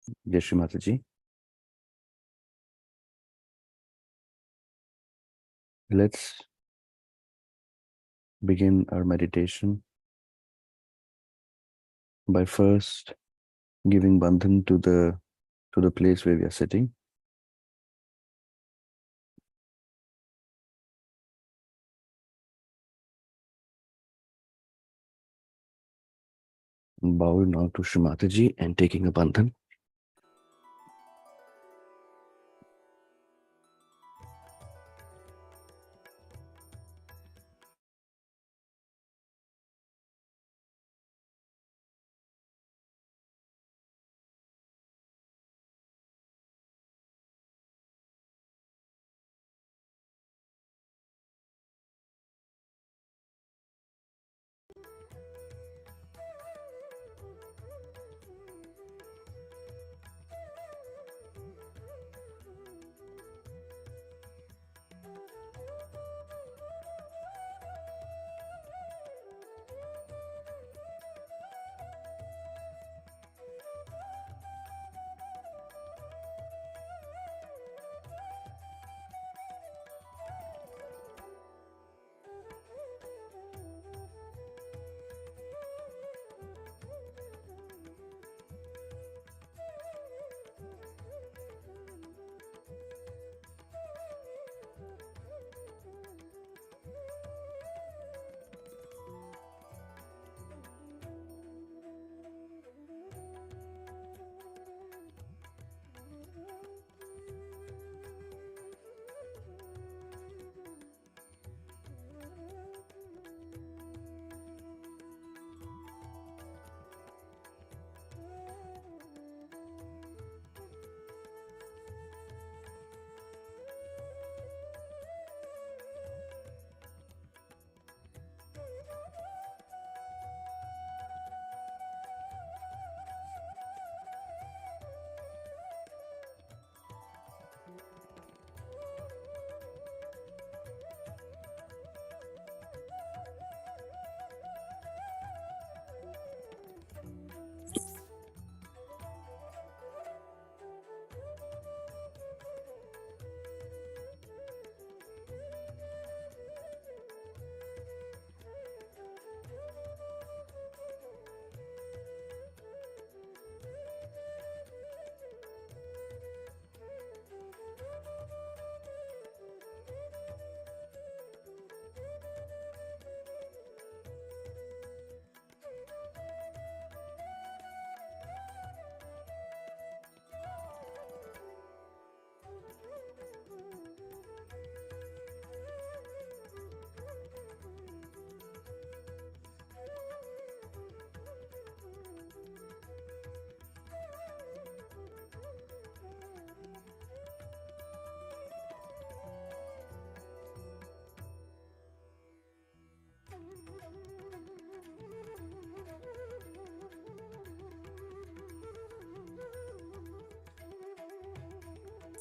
Jai Shri Mataji. Let's begin our meditation by first giving bandhan to the place where we are sitting. Bow now to Shri Mataji and taking a bandhan.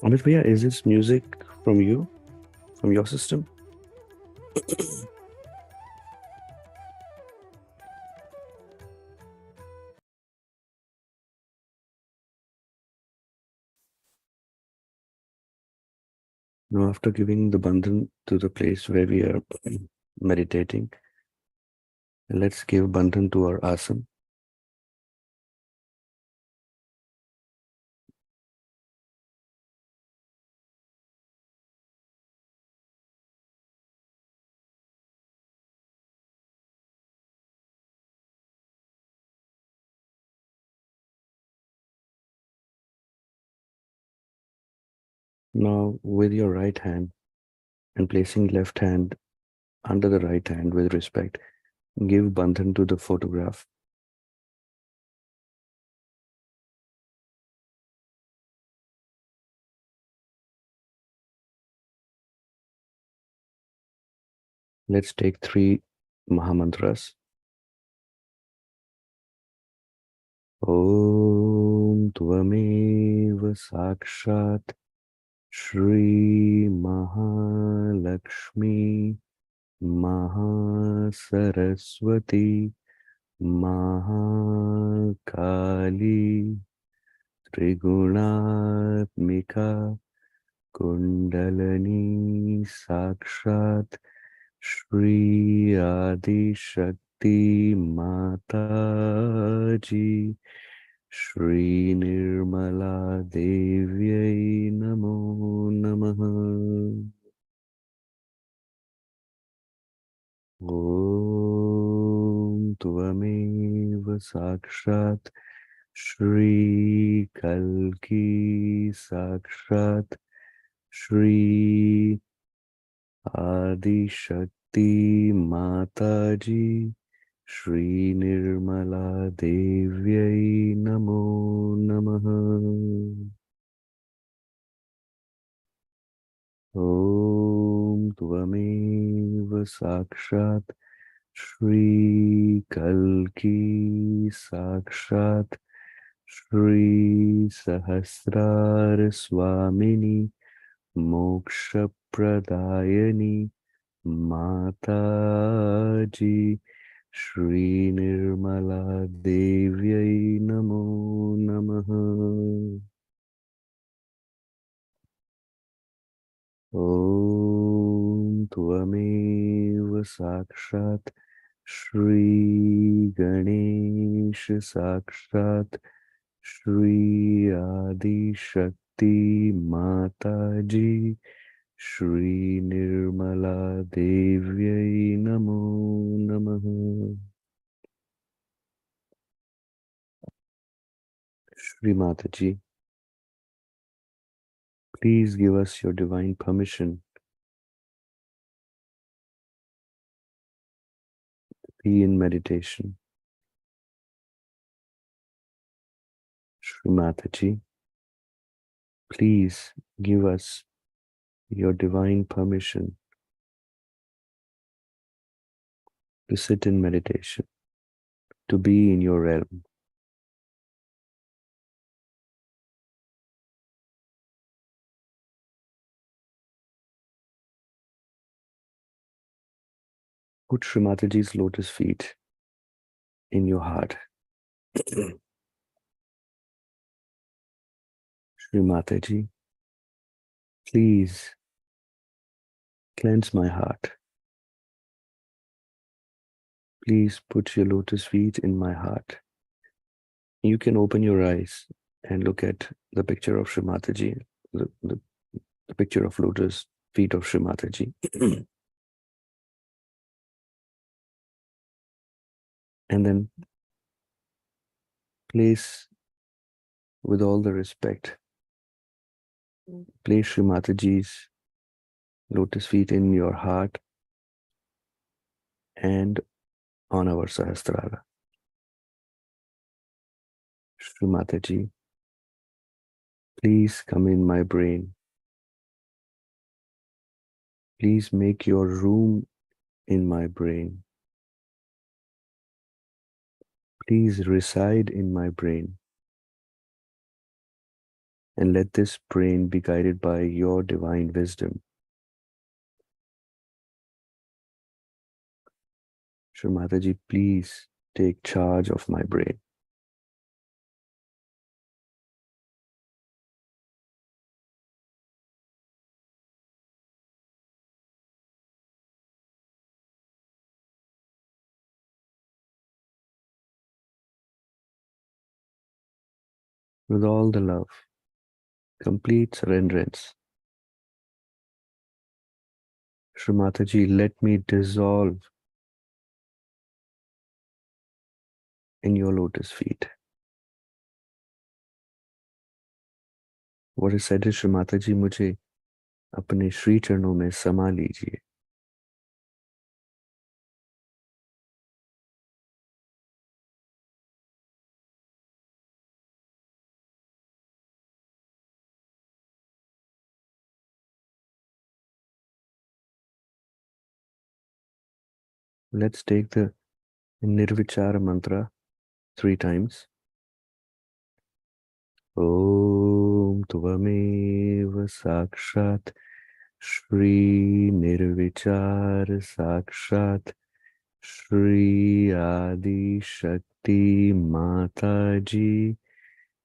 Amit Bhaiya, is this music from you, from your system? Now, after giving the bandhan to the place where we are meditating, let's give bandhan to our asana. Now, with your right hand and placing left hand under the right hand with respect, give bandhan to the photograph. Let's take 3 Mahamantras. Om Tvameva Sakshat Shri Mahalakshmi Mahasaraswati Mahakali त्रिगुणात्मिका kundalini साक्षात श्री आदिशक्ति माता जी श्री निर्मला देव्यै नमो नमः। ॐ त्वमेव साक्षात् श्री कल्की साक्षात् श्री आदिशक्ति माता जी श्री निर्मला देव्यै नमो नमः। ॐ त्वमेव साक्षात् श्री कल्की साक्षात् श्री सहस्रार स्वामिनी मोक्षप्रदायिनी माता जी श्री निर्मला देव्यै नमो नमः। ॐ त्वमेव साक्षात् श्री गणेश साक्षात् श्री आदिशक्ति माता जी श्री निर्मला देव्यै नमो नमः। Shri Mataji, please give us your divine permission to be in meditation. Shri Mataji, please give us your divine permission to sit in meditation, to be in your realm. Put Shri Mataji's lotus feet in your heart. Shri Mataji, please cleanse my heart. Please put your lotus feet in my heart. You can open your eyes and look at the picture of Shri Mataji, the picture of lotus feet of Shri Mataji. And then place, with all the respect, place Shri Mataji's lotus feet in your heart and on our Sahasrara. Shri Mataji, please come in my brain. Please make your room in my brain. Please reside in my brain. And let this brain be guided by your divine wisdom. Shri Mataji, please take charge of my brain. With all the love, complete surrenderance. Shri Mataji, let me dissolve in your lotus feet. What is said is, Shri Mataji, मुझे अपने श्री चरणों में समा लीजिए. Let's take the Nirvichara mantra 3 times. Om Tvameva Sakshat Shri Nirvichar Sakshat Shri Adi Shakti Mata Ji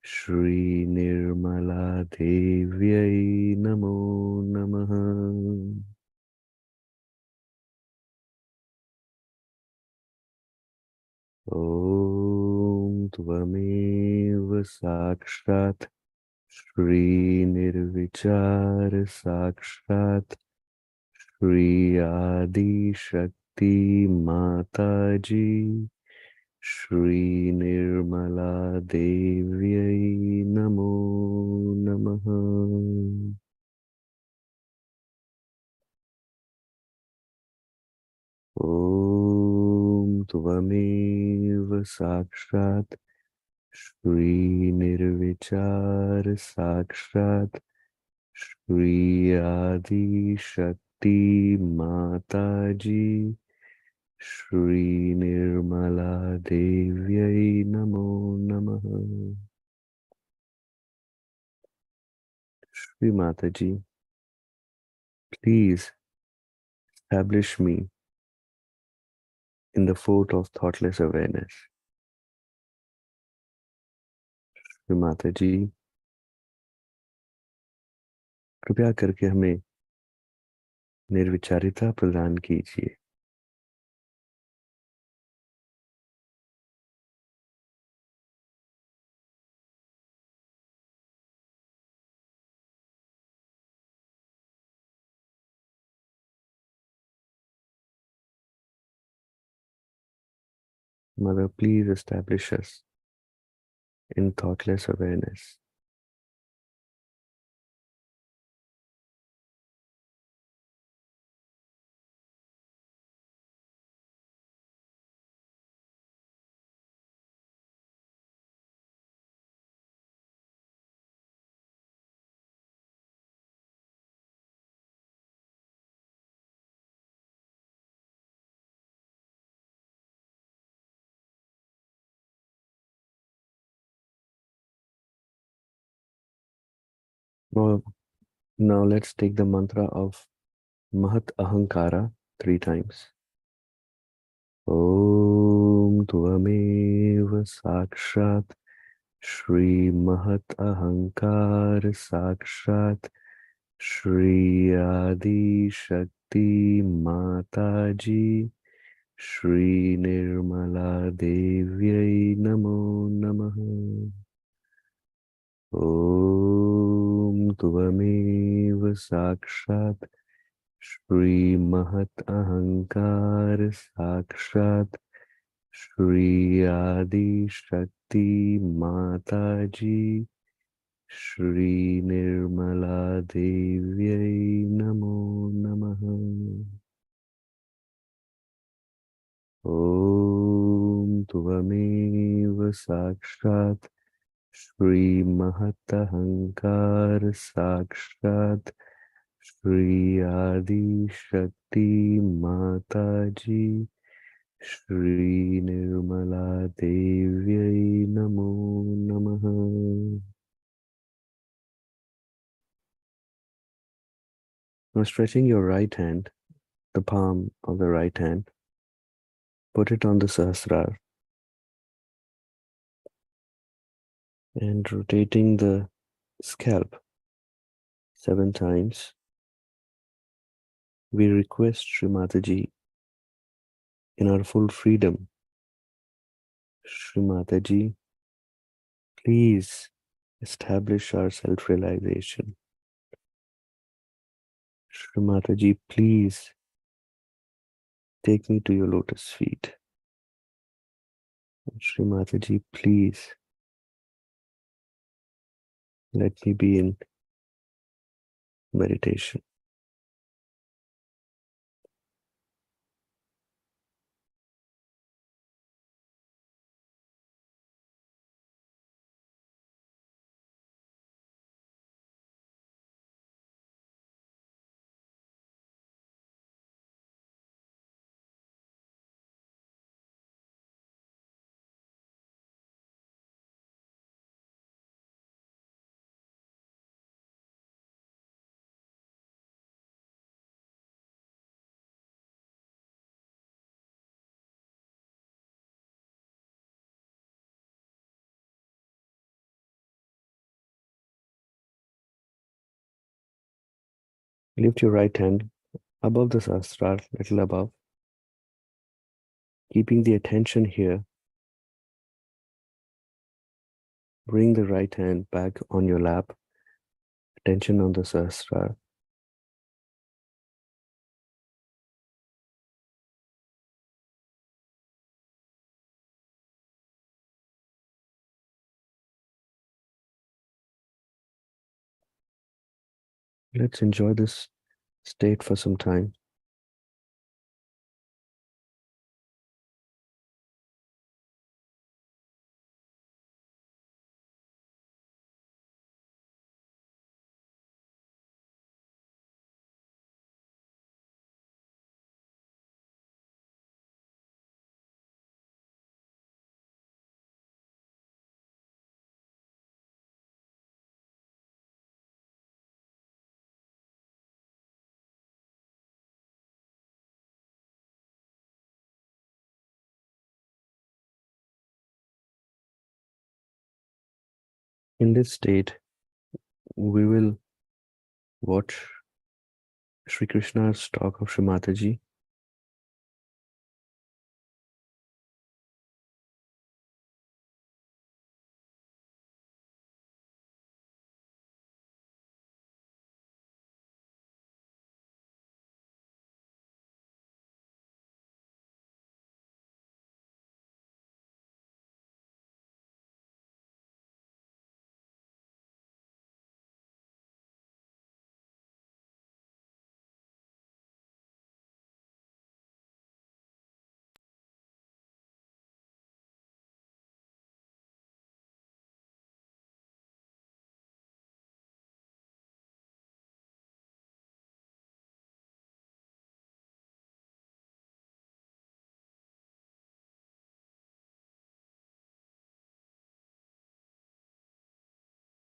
Shri Nirmala Devyai Namo Namaha. Om Tvameva Sakshat Shri Nirvichar Sakshat Shri Adi Shakti Mataji Shri Nirmala Devyai Namo Namaha. Om Tvameva Sakshat Shri Nirvichar Sakshat Shri Adi Shakti Mataji Shri Nirmala Devyai Namo Namaha. Shri Mataji, please establish me in the fort of thoughtless awareness. Shri Mataji, कृपया करके हमें निर्विचारिता प्रदान कीजिए. Mother, please establish us in thoughtless awareness. Now let's take the mantra of Mahat Ahankara 3 times. Om Tvameva Sakshat Shri Mahat Ahankar Sakshat Shri Adi Shakti Mataji Shri Nirmala Devyai Namo Namaha. Om Tvameva Sakshat Shri Mahat Ahankar Sakshat Shri Adi Shakti Mataji Shri Nirmala Devyai Namo Namaha. Om Tvameva Sakshat Shri Mahatahankar Sakshat Shri Adi Shakti Mataji Shri Nirmala Devyai Namo Namaha. Now stretching your right hand, the palm of the right hand, put it on the Sahasrar and rotating the scalp 7 times, we request Shri Mataji in our full freedom. Shri Mataji, please establish our self-realization. Shri Mataji, please take me to your lotus feet. Shri Mataji, please let me be in meditation. Lift your right hand above the Sahasrara, little above, keeping the attention here. Bring the right hand back on your lap, attention on the Sahasrara. Let's enjoy this state for some time. In this state, we will watch Sri Krishna's talk of Shri Mataji.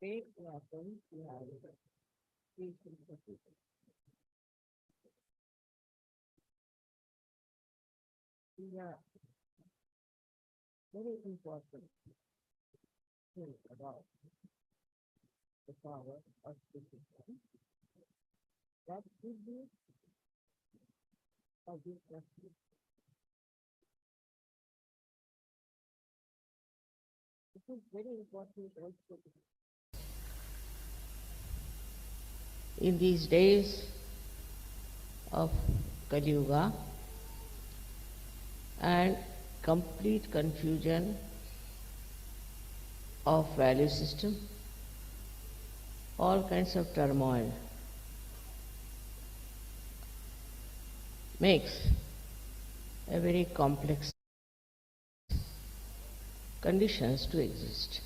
Yeah, very important thing about the power of discipline. That should be a business. It is very important also in these days of Kali Yuga and complete confusion of value system, all kinds of turmoil makes a very complex conditions to exist.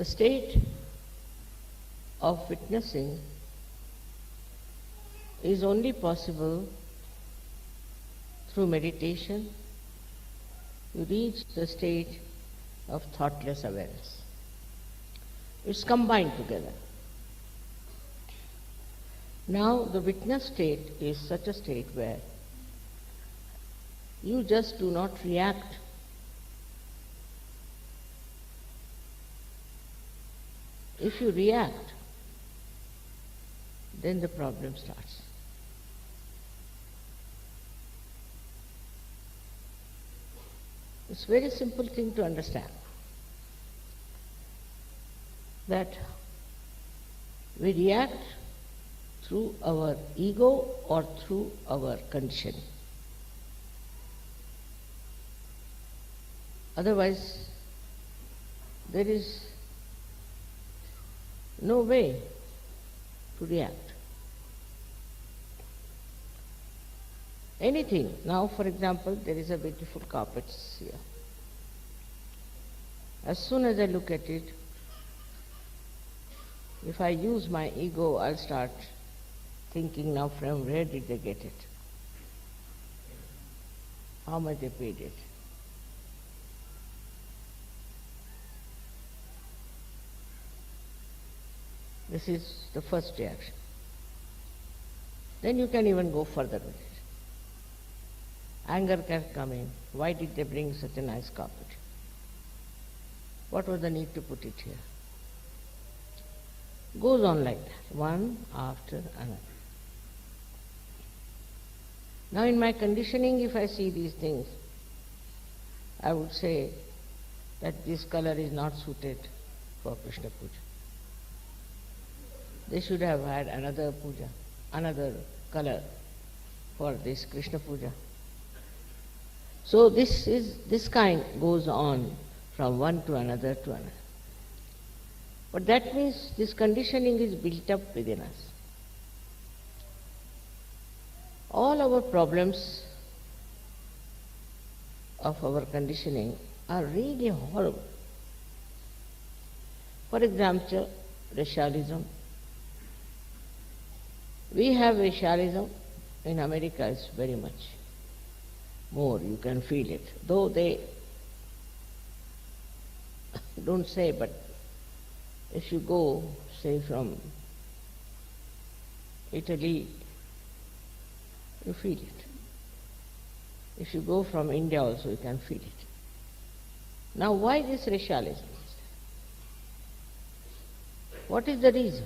The state of witnessing is only possible through meditation. You reach the state of thoughtless awareness. It's combined together. Now the witness state is such a state where you just do not react. If you react, then the problem starts. It's a very simple thing to understand that we react through our ego or through our conditioning. Otherwise, there is no way to react. Anything. Now, for example, there is a beautiful carpet here. As soon as I look at it, if I use my ego, I'll start thinking now from where did they get it? How much they paid it? This is the first reaction. Then you can even go further with it. Anger can come in. Why did they bring such a nice carpet? What was the need to put it here? Goes on like that, one after another. Now in my conditioning, if I see these things, I would say that this color is not suited for Krishna Puja. They should have had another puja, another color for this Krishna Puja. So this kind goes on from one to another to another. But that means this conditioning is built up within us. All our problems of our conditioning are really horrible. For example, racialism. We have racialism. In America it's very much more, you can feel it. Though they don't say, but if you go, say, from Italy, you feel it. If you go from India also, you can feel it. Now, why this racialism? What is the reason?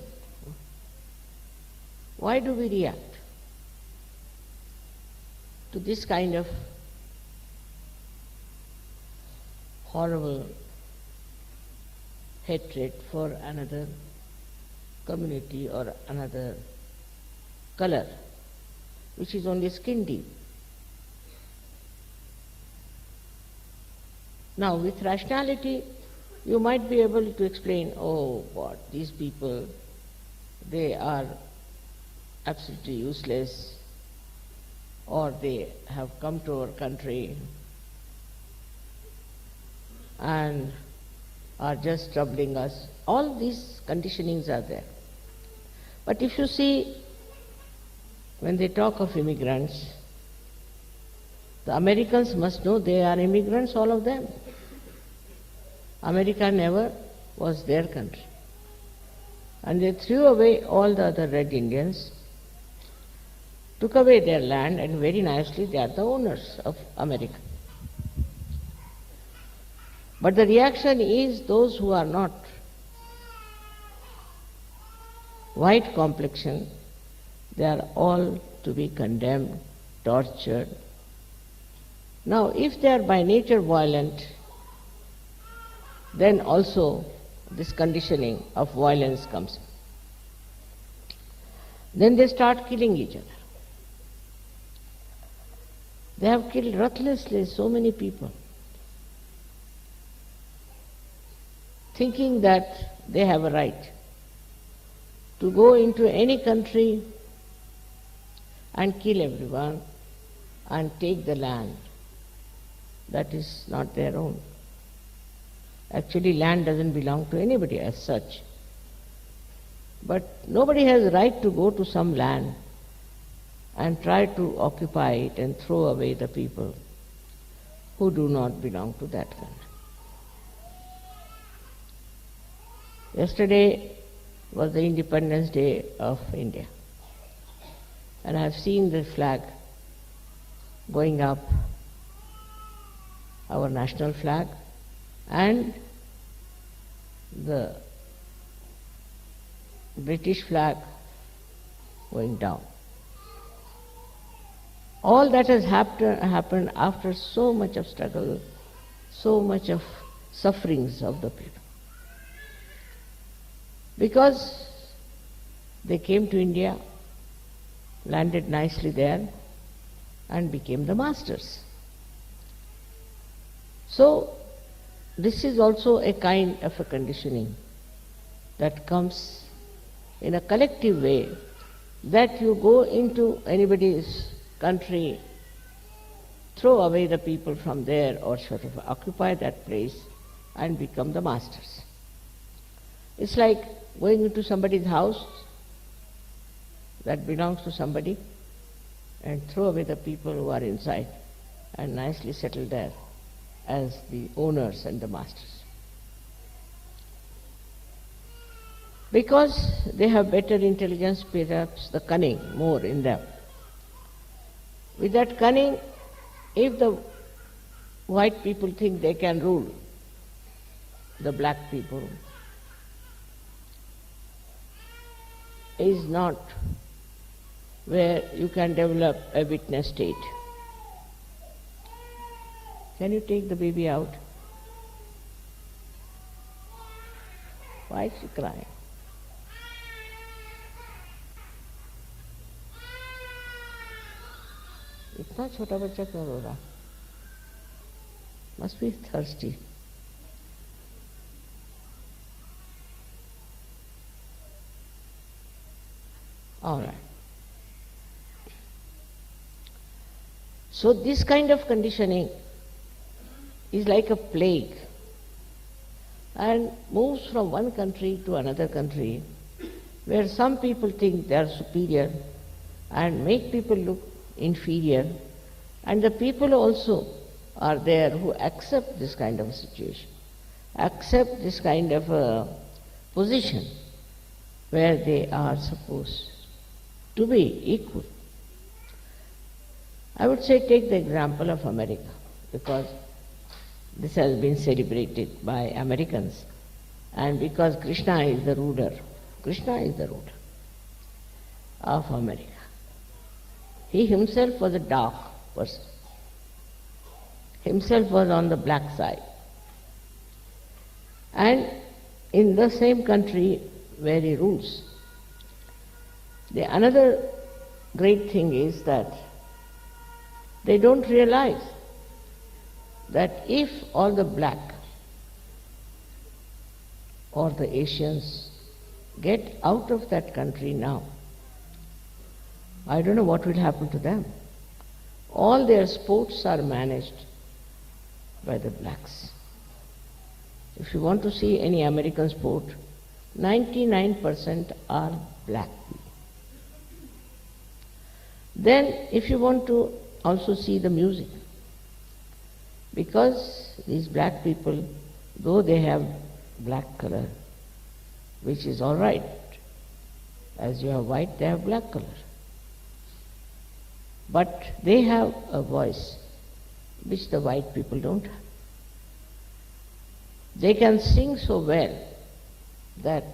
Why do we react to this kind of horrible hatred for another community or another color, which is only skin deep? Now, with rationality, you might be able to explain, oh, what, these people, they are absolutely useless, or they have come to our country and are just troubling us. All these conditionings are there. But if you see, when they talk of immigrants, the Americans must know they are immigrants, all of them. America never was their country. And they threw away all the other Red Indians, took away their land, and very nicely they are the owners of America. But the reaction is those who are not white complexion, they are all to be condemned, tortured. Now, if they are by nature violent, then also this conditioning of violence comes. Then they start killing each other. They have killed ruthlessly so many people, thinking that they have a right to go into any country and kill everyone and take the land that is not their own. Actually, land doesn't belong to anybody as such. But nobody has a right to go to some land and try to occupy it and throw away the people who do not belong to that country. Yesterday was the Independence Day of India, and I have seen the flag going up, our national flag, and the British flag going down. All that has happened after so much of struggle, so much of sufferings of the people. Because they came to India, landed nicely there, and became the masters. So, this is also a kind of a conditioning that comes in a collective way, that you go into anybody's country, throw away the people from there, or sort of occupy that place and become the masters. It's like going into somebody's house that belongs to somebody and throw away the people who are inside and nicely settle there as the owners and the masters. Because they have better intelligence, perhaps the cunning more in them. With that cunning, if the white people think they can rule, the black people is not where you can develop a witness state. Can you take the baby out? Why is she crying? इतना छोटा बच्चा क्यों रो रहा? Must be thirsty. All right. So this kind of conditioning is like a plague and moves from one country to another country, where some people think they are superior and make people look inferior, and the people also are there who accept this kind of situation, accept this kind of a position where they are supposed to be equal. I would say take the example of America, because this has been celebrated by Americans, and because Krishna is the ruler of America. He himself was a dark person. Himself was on the black side. And in the same country where he rules, another great thing is that they don't realize that if all the black or the Asians get out of that country now, I don't know what will happen to them. All their sports are managed by the blacks. If you want to see any American sport, 99% are black people. Then if you want to also see the music, because these black people, though they have black color, which is all right, as you have white, they have black color. But they have a voice which the white people don't have. They can sing so well that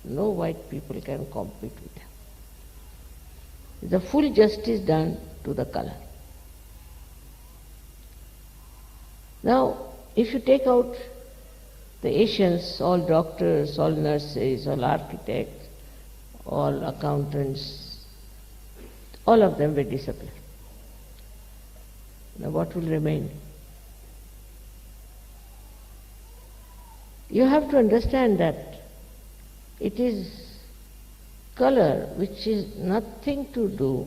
no white people can compete with them. The full justice done to the color. Now, if you take out the Asians, all doctors, all nurses, all architects, all accountants, all of them will disappear. Now what will remain? You have to understand that it is color which is nothing to do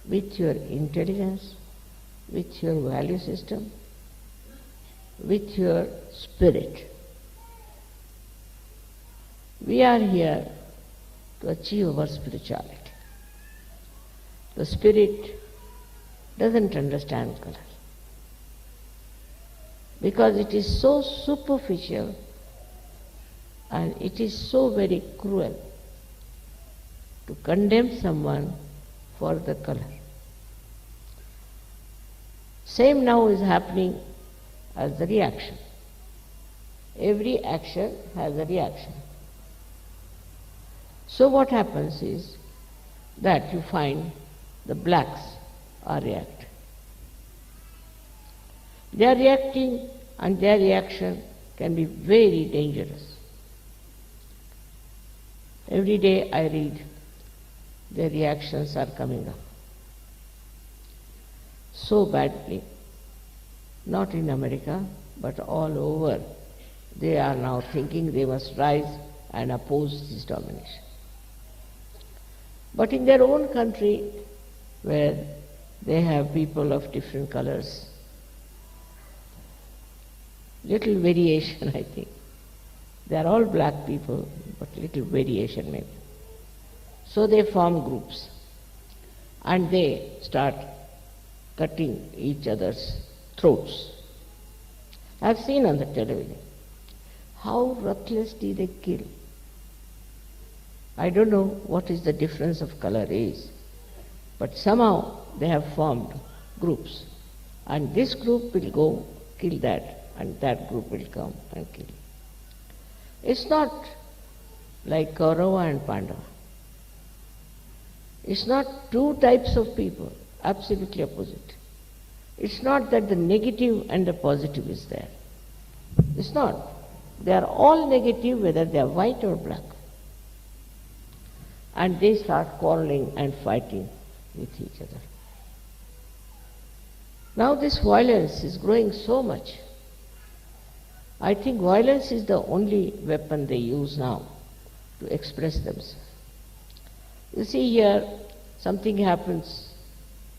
with your intelligence, with your value system, with your spirit. We are here to achieve our spirituality. The spirit doesn't understand color, because it is so superficial and it is so very cruel to condemn someone for the color. Same now is happening as the reaction. Every action has a reaction. So what happens is that you find the blacks are reacting. They are reacting, and their reaction can be very dangerous. Every day I read their reactions are coming up so badly, not in America, but all over. They are now thinking they must rise and oppose this domination. But in their own country, where they have people of different colors, little variation, I think. They are all black people, but little variation maybe. So they form groups and they start cutting each other's throats. I've seen on the television how ruthlessly they kill. I don't know what is the difference of color is, but somehow they have formed groups, and this group will go kill that, and that group will come and kill you. It's not like Kaurava and Pandava. It's not two types of people, absolutely opposite. It's not that the negative and the positive is there. It's not. They are all negative, whether they are white or black. And they start quarreling and fighting with each other. Now this violence is growing so much. I think violence is the only weapon they use now to express themselves. You see here, something happens,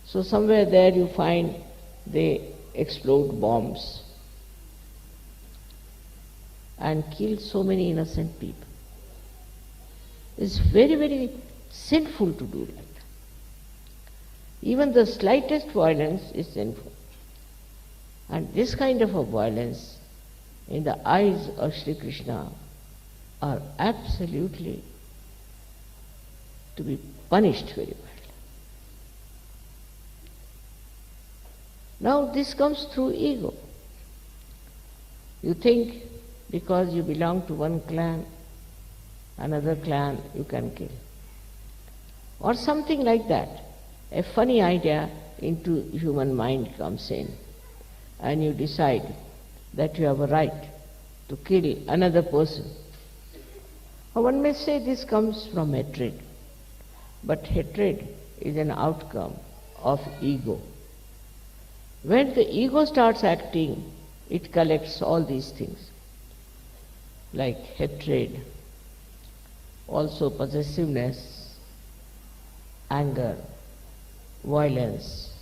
so somewhere there you find they explode bombs and kill so many innocent people. It's very, very sinful to do that. Even the slightest violence is sinful. And this kind of a violence, in the eyes of Sri Krishna, are absolutely to be punished very badly. Now this comes through ego. You think because you belong to one clan, another clan you can kill. Or something like that. A funny idea into human mind comes in, and you decide that you have a right to kill another person. Or one may say this comes from hatred, but hatred is an outcome of ego. When the ego starts acting, it collects all these things, like hatred, also possessiveness, anger, violence.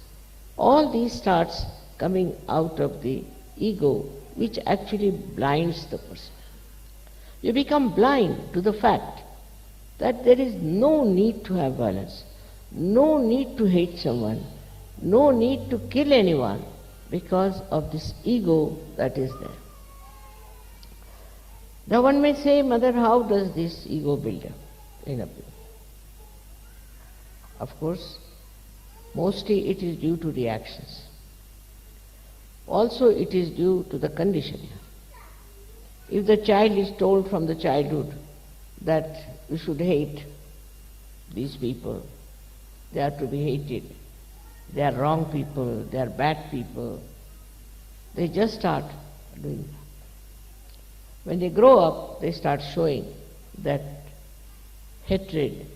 All these starts coming out of the ego, which actually blinds the person. You become blind to the fact that there is no need to have violence, no need to hate someone, no need to kill anyone because of this ego that is there. Now one may say, Mother, how does this ego build up in a people? Of course, mostly it is due to reactions. Also it is due to the conditioning. If the child is told from the childhood that you should hate these people, they are to be hated, they are wrong people, they are bad people, they just start doing that. When they grow up, they start showing that hatred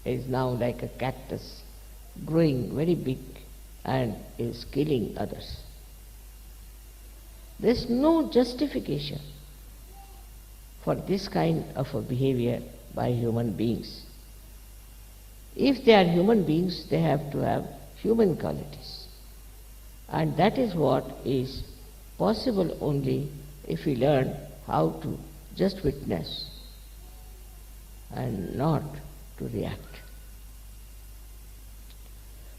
is now like a cactus, growing very big and is killing others. There is no justification for this kind of a behavior by human beings. If they are human beings, they have to have human qualities. And that is what is possible only if we learn how to just witness and not to react.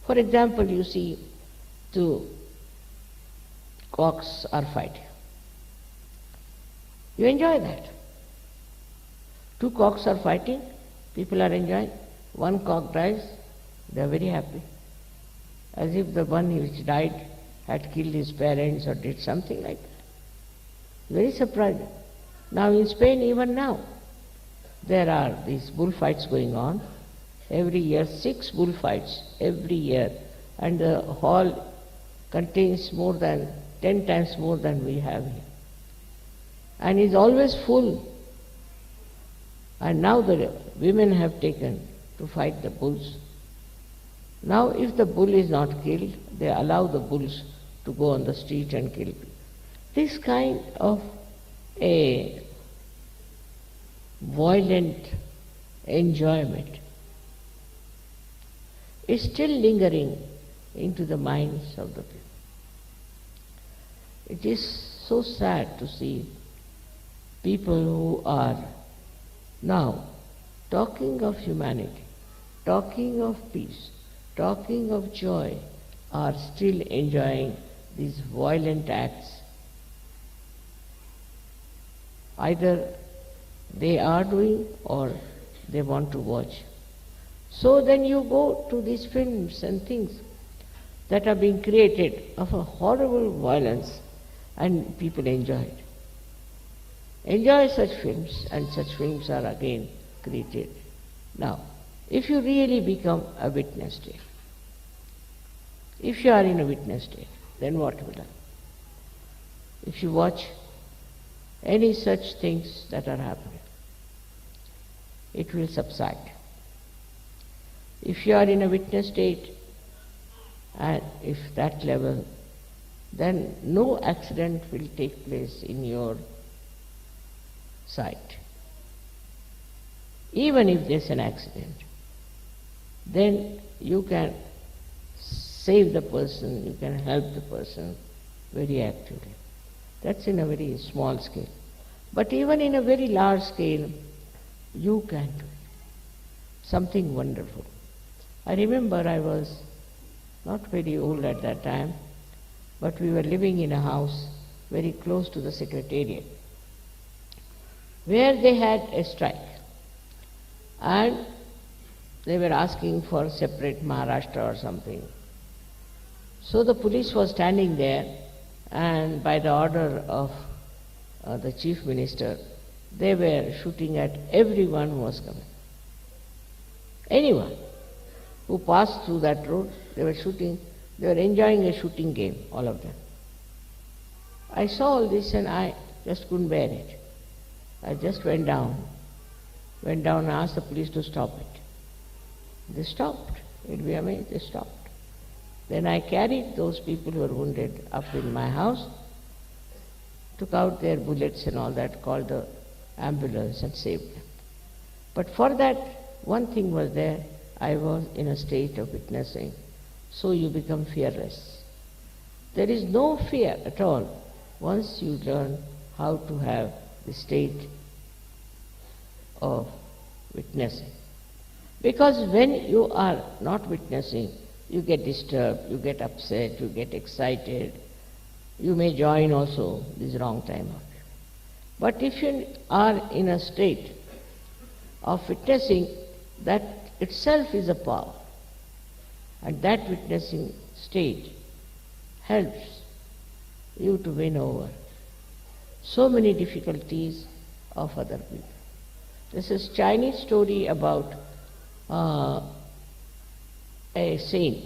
For example, you see two cocks are fighting. You enjoy that. Two cocks are fighting, people are enjoying. One cock dies, they are very happy, as if the one which died had killed his parents or did something like that. Very surprising. Now in Spain, even now, there are these bullfights going on. Every year, 6 bullfights, every year. And the hall contains more than 10 times more than we have here. And is always full. And now the women have taken to fight the bulls. Now if the bull is not killed, they allow the bulls to go on the street and kill people. This kind of a violent enjoyment is still lingering into the minds of the people. It is so sad to see people who are now talking of humanity, talking of peace, talking of joy, are still enjoying these violent acts. Either they are doing or they want to watch. So then you go to these films and things that are being created of a horrible violence, and people enjoy it. Enjoy such films, and such films are again created. Now, if you really become a witness state, if you are in a witness state, then what will happen? If you watch any such things that are happening, it will subside. If you are in a witness state, and if that level, then no accident will take place in your sight. Even if there's an accident, then you can save the person, you can help the person very actively. That's in a very small scale. But even in a very large scale, you can do it. Something wonderful. I remember I was not very old at that time, but we were living in a house very close to the secretariat, where they had a strike. And they were asking for separate Maharashtra or something. So the police was standing there, and by the order of the chief minister, they were shooting at everyone who was coming. Anyone who passed through that road, they were shooting, they were enjoying a shooting game, all of them. I saw all this and I just couldn't bear it. I just went down and asked the police to stop it. They stopped. You'll be amazed, they stopped. Then I carried those people who were wounded up in my house, took out their bullets and all that, called the ambulance and saved them. But for that, one thing was there, I was in a state of witnessing. So you become fearless. There is no fear at all once you learn how to have the state of witnessing. Because when you are not witnessing, you get disturbed, you get upset, you get excited, you may join also this wrong time. But if you are in a state of witnessing, that itself is a power. And that witnessing state helps you to win over so many difficulties of other people. This is Chinese story about a saint.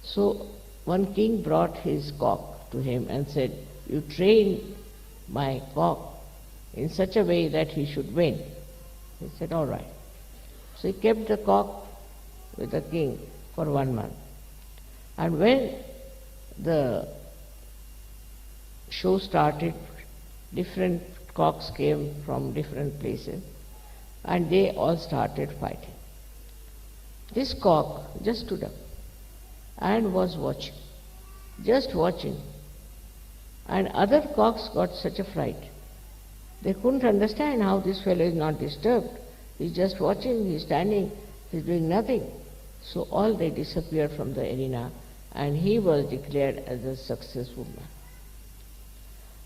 So one king brought his cock to him and said, "You train my cock in such a way that he should win." He said, "All right." So he kept the cock with the king for 1 month. And when the show started, different cocks came from different places and they all started fighting. This cock just stood up and was watching, just watching. And other cocks got such a fright. They couldn't understand how this fellow is not disturbed. He's just watching, he's standing, he's doing nothing. So all they disappeared from the arena and he was declared as a successful man.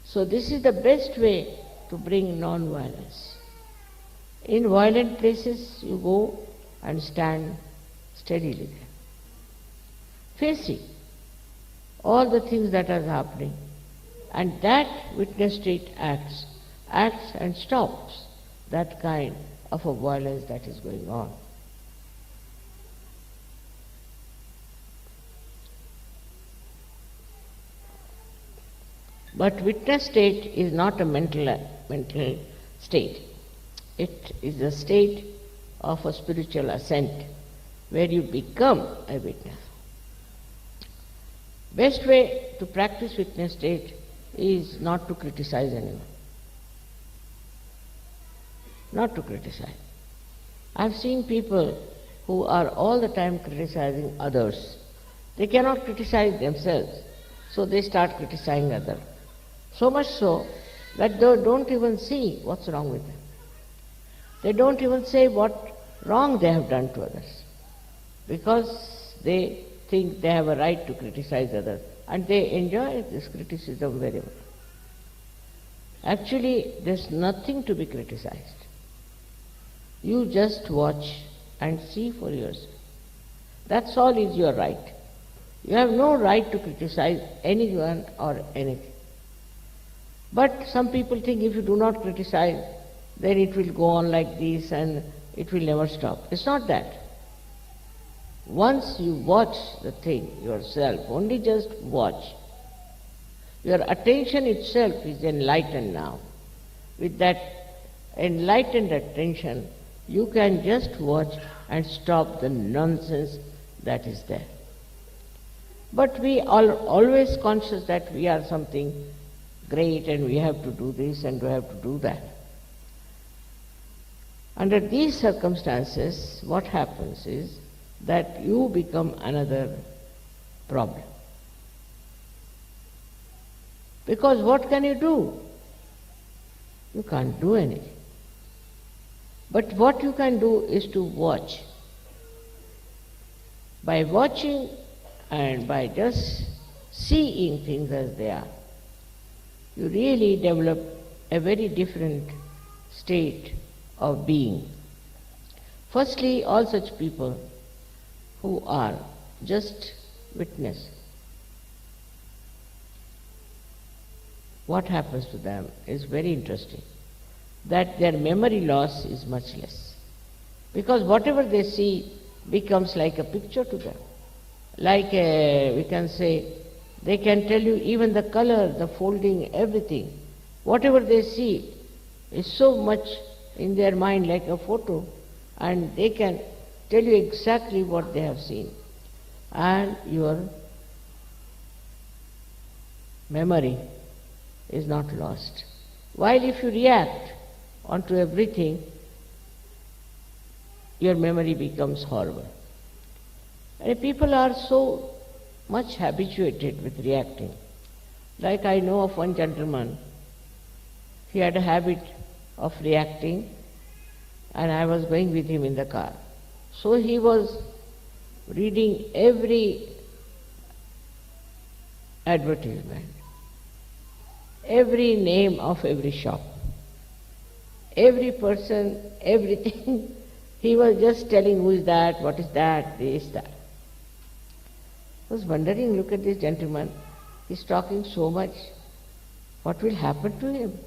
So this is the best way to bring non-violence. In violent places you go and stand steadily there, facing all the things that are happening, and that witness state acts and stops that kind of a violence that is going on. But witness state is not a mental state. It is a state of a spiritual ascent where you become a witness. Best way to practice witness state is not to criticize anyone. Not to criticize. I've seen people who are all the time criticizing others. They cannot criticize themselves, so they start criticizing others. So much so that they don't even see what's wrong with them. They don't even say what wrong they have done to others, because they think they have a right to criticize others, and they enjoy this criticism very well. Actually, there's nothing to be criticized. You just watch and see for yourself. That's all is your right. You have no right to criticize anyone or anything. But some people think if you do not criticize, then it will go on like this and it will never stop. It's not that. Once you watch the thing yourself, only just watch, your attention itself is enlightened now. With that enlightened attention, you can just watch and stop the nonsense that is there. But we are always conscious that we are something great and we have to do this and we have to do that. Under these circumstances, what happens is that you become another problem. Because what can you do? You can't do anything. But what you can do is to watch. By watching and by just seeing things as they are, you really develop a very different state of being. Firstly, all such people who are just witness, what happens to them is very interesting, that their memory loss is much less. Because whatever they see becomes like a picture to them. Like we can say, they can tell you even the color, the folding, everything. Whatever they see is so much in their mind like a photo, and they can tell you exactly what they have seen. And your memory is not lost. While if you react onto everything, your memory becomes horrible. And people are so much habituated with reacting. Like I know of one gentleman, he had a habit of reacting, and I was going with him in the car. So he was reading every advertisement, every name of every shop, every person, everything. He was just telling who is that, what is that, this, that. I was wondering, look at this gentleman, he's talking so much, what will happen to him?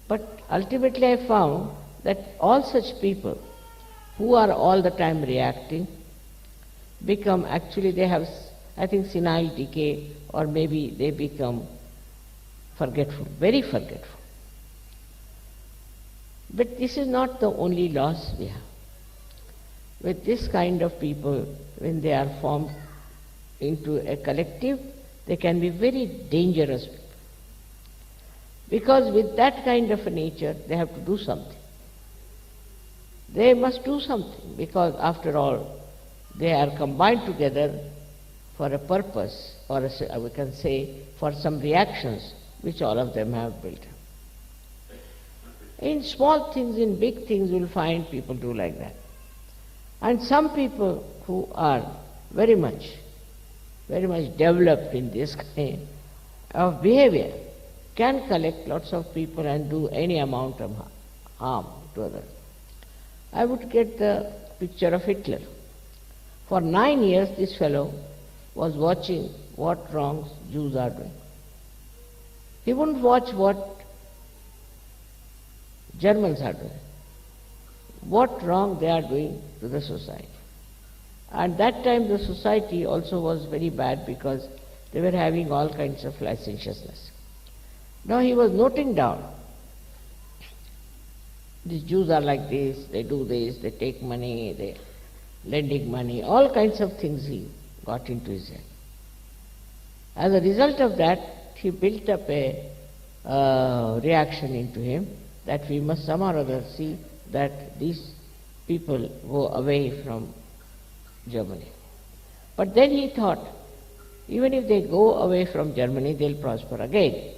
But ultimately I found that all such people who are all the time reacting become, actually they have, I think, senile decay, or maybe they become forgetful, very forgetful. But this is not the only loss we have. With this kind of people, when they are formed into a collective, they can be very dangerous people. Because with that kind of a nature, they have to do something. They must do something, because after all, they are combined together for a purpose, or we can say for some reactions which all of them have built up. In small things, in big things, you will find people do like that. And some people who are very much developed in this kind of behavior can collect lots of people and do any amount of harm to others. I would get the picture of Hitler. For 9 years this fellow was watching what wrongs Jews are doing. He wouldn't watch what Germans are doing, what wrong they are doing to the society. At that time the society also was very bad, because they were having all kinds of licentiousness. Now he was noting down, these Jews are like this, they do this, they take money, they lending money, all kinds of things he got into his head. As a result of that, he built up a reaction into him that we must somehow or other see that these people go away from Germany. But then he thought, even if they go away from Germany, they'll prosper again.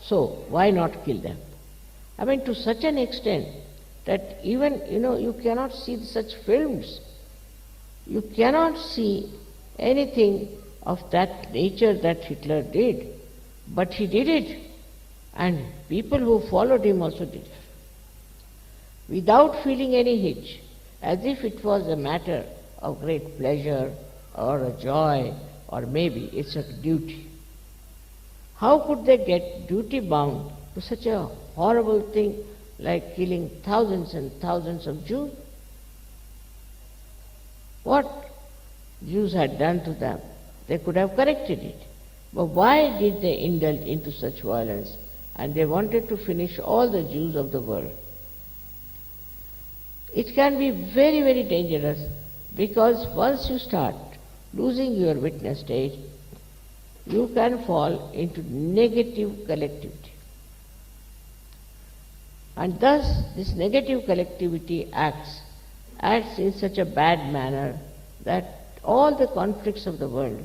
So why not kill them? I mean, to such an extent that even, you cannot see such films. You cannot see anything of that nature that Hitler did. But he did it. And people who followed him also did it. Without feeling any hitch, as if it was a matter of great pleasure or a joy, or maybe it's a duty. How could they get duty bound to such a horrible thing like killing thousands and thousands of Jews? What Jews had done to them, they could have corrected it. But why did they indulge into such violence? And they wanted to finish all the Jews of the world. It can be very, very dangerous, because once you start losing your witness stage, you can fall into negative collectivity. And thus this negative collectivity acts in such a bad manner that all the conflicts of the world,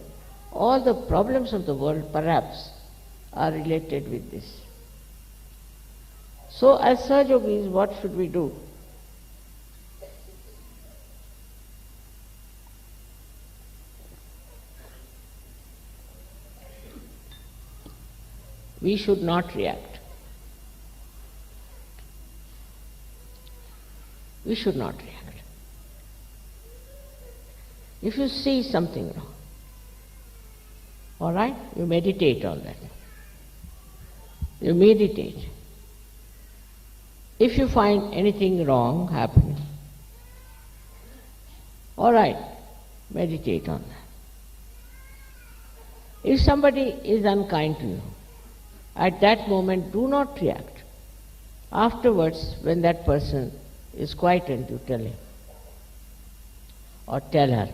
all the problems of the world perhaps are related with this. So as Sahajogis, what should we do? We should not react. We should not react. If you see something wrong, all right, you meditate on that. You meditate. If you find anything wrong happening, all right, meditate on that. If somebody is unkind to you, at that moment do not react. Afterwards, when that person is quietened, you tell him or tell her.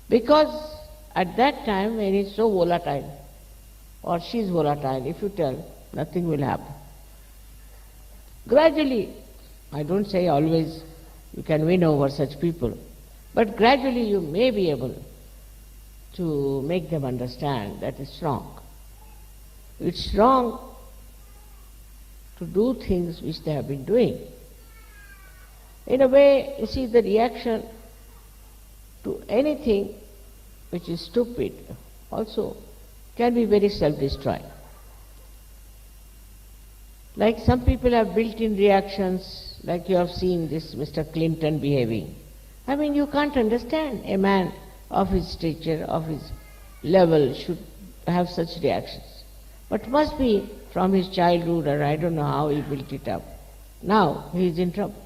Because at that time when he's so volatile or she's volatile, if you tell, nothing will happen. Gradually, I don't say always you can win over such people, but gradually you may be able to make them understand that it's wrong. It's wrong to do things which they have been doing. In a way, you see, the reaction to anything which is stupid also can be very self-destroying. Like some people have built-in reactions, like you have seen this Mr. Clinton behaving. I mean, you can't understand a man of his stature, of his level should have such reactions. But must be from his childhood, or I don't know how he built it up. Now he is in trouble.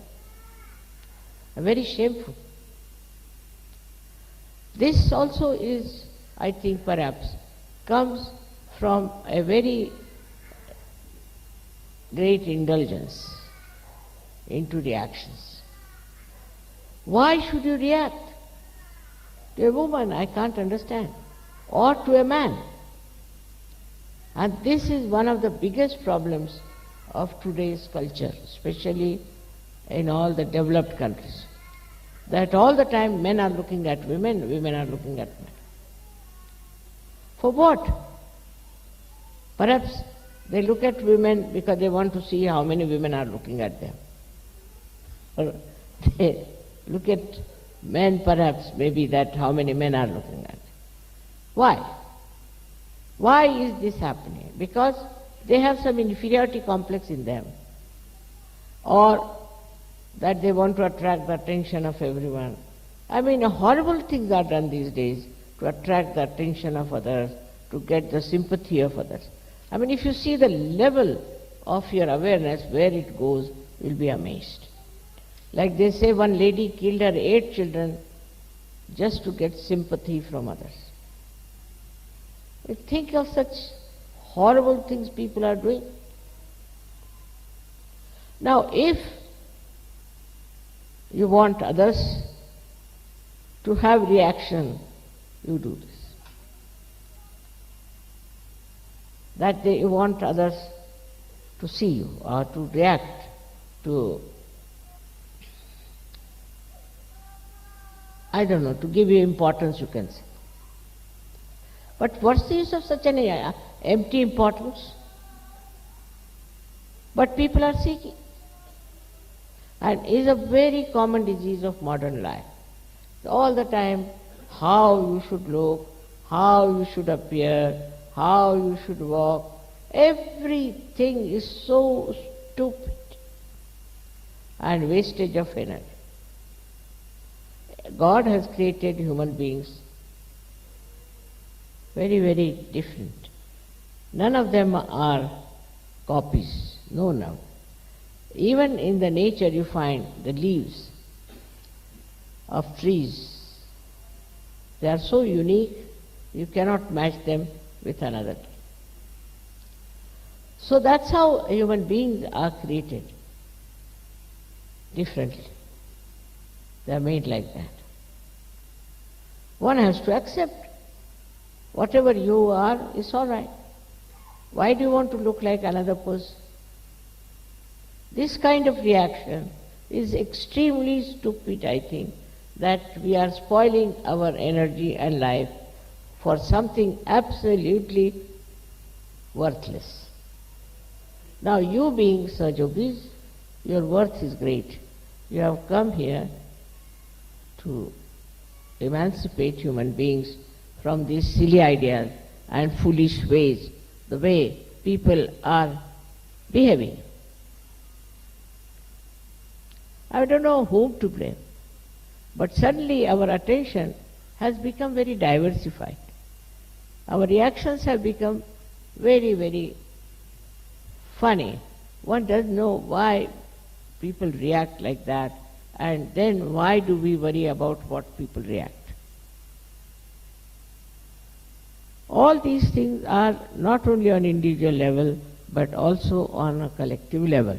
Very shameful. This also is, I think, perhaps comes from a very great indulgence into reactions. Why should you react? To a woman, I can't understand, or to a man. And this is one of the biggest problems of today's culture, especially in all the developed countries. That all the time men are looking at women, women are looking at men. For what? Perhaps they look at women because they want to see how many women are looking at them. Or they look at men perhaps, maybe that how many men are looking at them. Why? Why is this happening? Because they have some inferiority complex in them, or that they want to attract the attention of everyone. I mean, horrible things are done these days to attract the attention of others, to get the sympathy of others. I mean, if you see the level of your awareness, where it goes, you'll be amazed. Like they say, one lady killed her 8 children just to get sympathy from others. You think of such horrible things people are doing. Now, if you want others to have reaction, you do this. That you want others to see you or to react to, I don't know, to give you importance, you can say. But what's the use of such an empty importance? But people are seeking. And it is a very common disease of modern life. All the time, how you should look, how you should appear, how you should walk, everything is so stupid and wastage of energy. God has created human beings very, very different. None of them are copies. No, no. Even in the nature you find the leaves of trees. They are so unique, you cannot match them with another tree. So that's how human beings are created, differently. They are made like that. One has to accept whatever you are is all right. Why do you want to look like another person? This kind of reaction is extremely stupid, I think, that we are spoiling our energy and life for something absolutely worthless. Now you being Sahajogis, your worth is great. You have come here to emancipate human beings from these silly ideas and foolish ways, the way people are behaving. I don't know whom to blame, but suddenly our attention has become very diversified. Our reactions have become very, very funny. One doesn't know why people react like that, and then why do we worry about what people react? All these things are not only on individual level, but also on a collective level.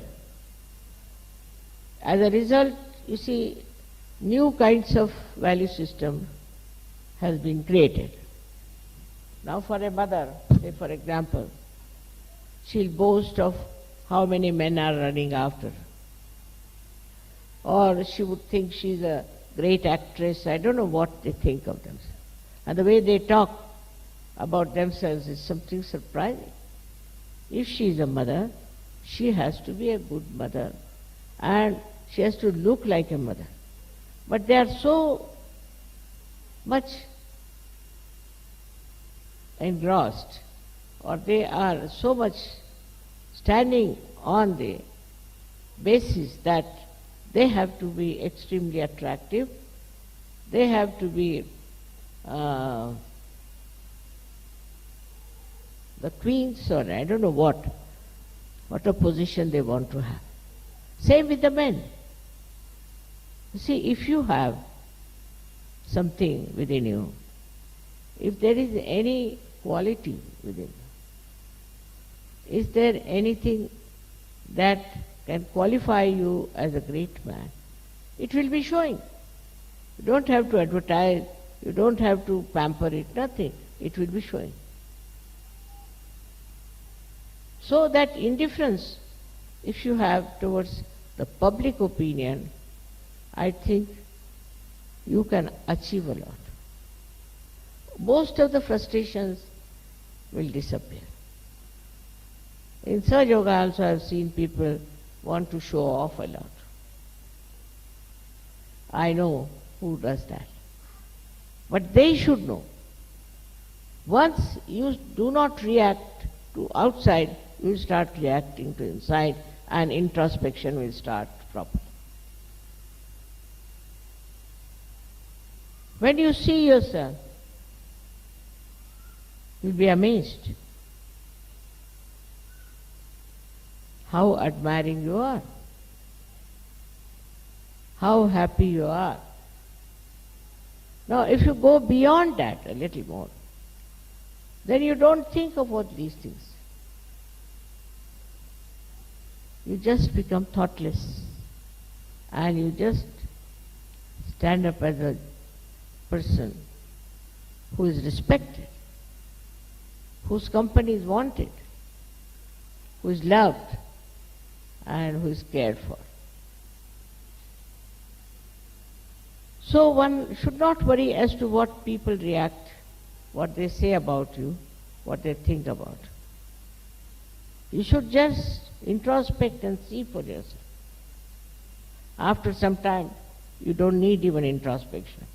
As a result, you see, new kinds of value system has been created. Now for a mother, say for example, she'll boast of how many men are running after her. Or she would think she's a great actress. I don't know what they think of themselves. And the way they talk about themselves is something surprising. If she is a mother, she has to be a good mother and she has to look like a mother. But they are so much engrossed, or they are so much standing on the basis that they have to be extremely attractive, they have to be the queens, or I don't know what a position they want to have. Same with the men. You see, if you have something within you, if there is any quality within you, is there anything that can qualify you as a great man, it will be showing. You don't have to advertise, you don't have to pamper it, nothing. It will be showing. So that indifference, if you have towards the public opinion, I think you can achieve a lot. Most of the frustrations will disappear. In Sahaja Yoga also I have seen people want to show off a lot. I know who does that. But they should know. Once you do not react to outside, you will start reacting to inside, and introspection will start properly. When you see yourself, you'll be amazed how admiring you are, how happy you are. Now, if you go beyond that a little more, then you don't think of all these things. You just become thoughtless, and you just stand up as a person who is respected, whose company is wanted, who is loved, and who is cared for. So one should not worry as to what people react, what they say about you, what they think about. You should just introspect and see for yourself. After some time, you don't need even introspection.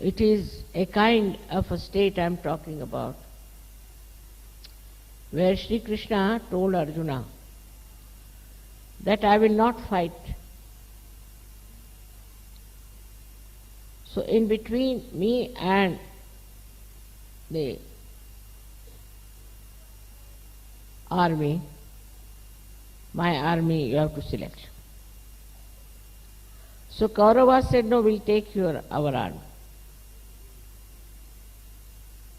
It is a kind of a state I am talking about, where Sri Krishna told Arjuna that I will not fight So in between me and the army, my army you have to select. So Kauravas said, no, we'll take our army.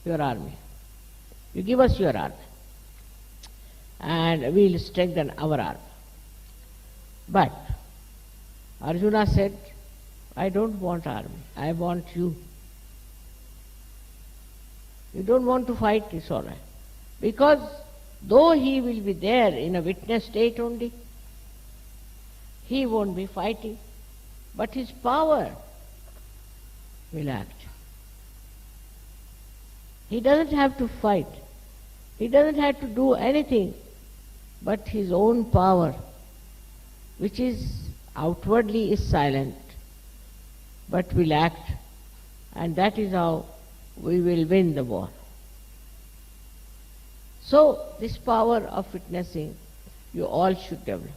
Your army. You give us your army. And we'll strengthen our army. But Arjuna said, I don't want army. I want you. You don't want to fight, it's all right. Because though he will be there in a witness state only, he won't be fighting, but his power will act. He doesn't have to fight. He doesn't have to do anything but his own power, which is outwardly is silent, but will act, and that is how we will win the war. So this power of witnessing you all should develop.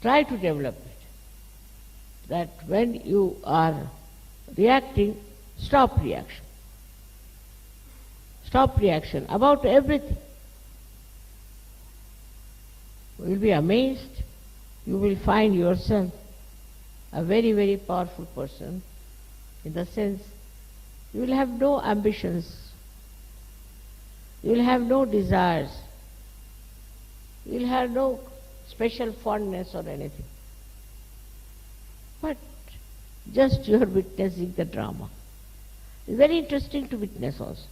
Try to develop it. That when you are reacting, stop reaction. Stop reaction about everything. You will be amazed. You will find yourself a very, very powerful person, in the sense you will have no ambitions, you will have no desires, you will have no special fondness or anything. But just you are witnessing the drama. It's very interesting to witness also,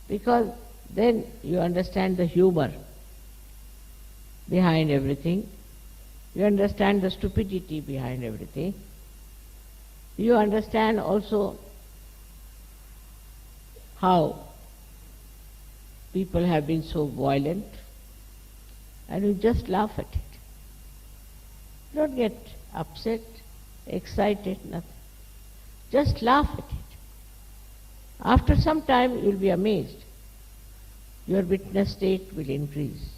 because then you understand the humor behind everything. You understand the stupidity behind everything. You understand also how people have been so violent, and you just laugh at it. You don't get upset, excited, nothing. Just laugh at it. After some time you will be amazed. Your witness state will increase.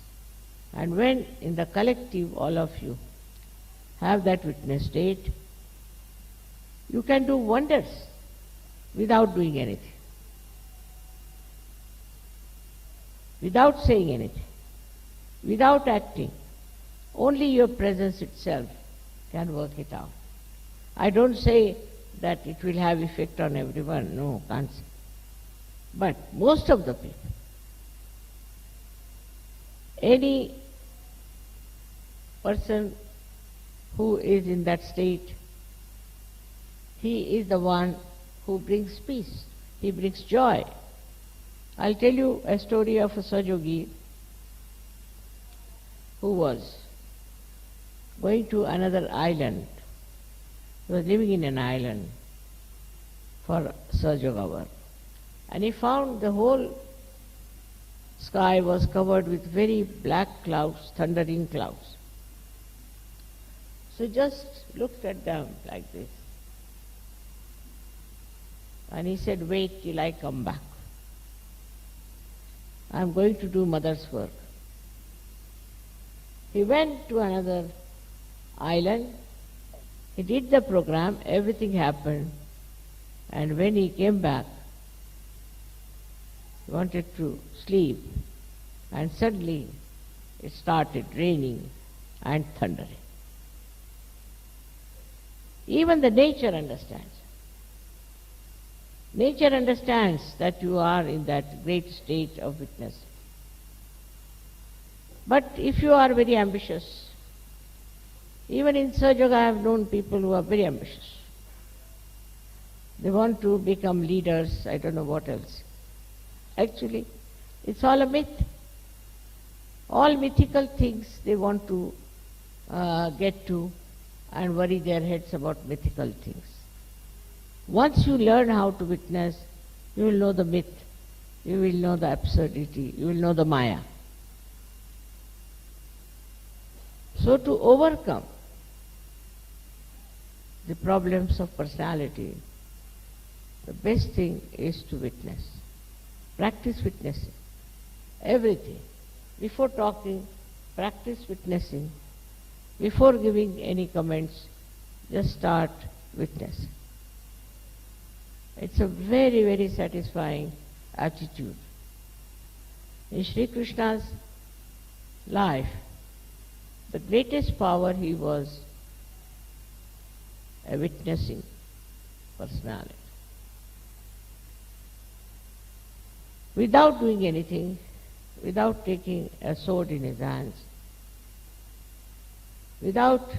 And when in the collective all of you have that witness state, you can do wonders without doing anything, without saying anything, without acting. Only your presence itself can work it out. I don't say that it will have effect on everyone, no, can't say. But most of the people, any person who is in that state, he is the one who brings peace, he brings joy. I'll tell you a story of a Sahajogi who was going to another island. He was living in an island for Sahajoga work. And he found the whole sky was covered with very black clouds, thundering clouds. So he just looked at them like this. And he said, wait till I come back. I'm going to do mother's work. He went to another island. He did the program, everything happened. And when he came back, he wanted to sleep. And suddenly it started raining and thundering. Even the nature understands. Nature understands that you are in that great state of witness. But if you are very ambitious, even in Sahajoga I have known people who are very ambitious. They want to become leaders, I don't know what else. Actually, it's all a myth. All mythical things they want to get to and worry their heads about mythical things. Once you learn how to witness, you will know the myth, you will know the absurdity, you will know the Maya. So to overcome the problems of personality, the best thing is to witness. Practice witnessing. Everything. Before talking, practice witnessing. Before giving any comments, just start witnessing. It's a very, very satisfying attitude. In Sri Krishna's life, the greatest power he was a witnessing personality. Without doing anything, without taking a sword in his hands, without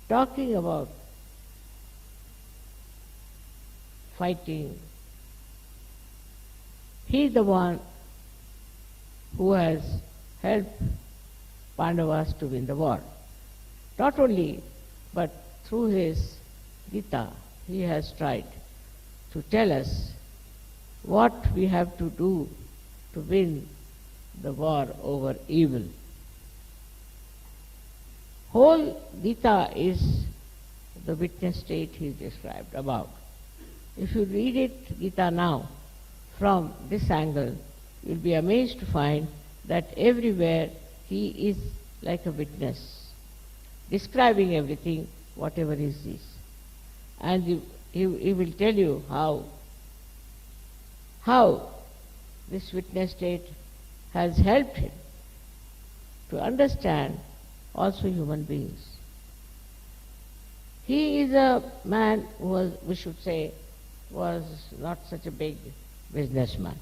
talking about fighting, he is the one who has helped Pandavas to win the war. Not only, but through his Gita, he has tried to tell us what we have to do to win the war over evil. Whole Gita is the witness state he described about. If you read it, Gita now, from this angle, you'll be amazed to find that everywhere he is like a witness, describing everything, whatever is this. And he will tell you how this witness state has helped him to understand also human beings. He is a man who was, we should say, was not such a big businessman.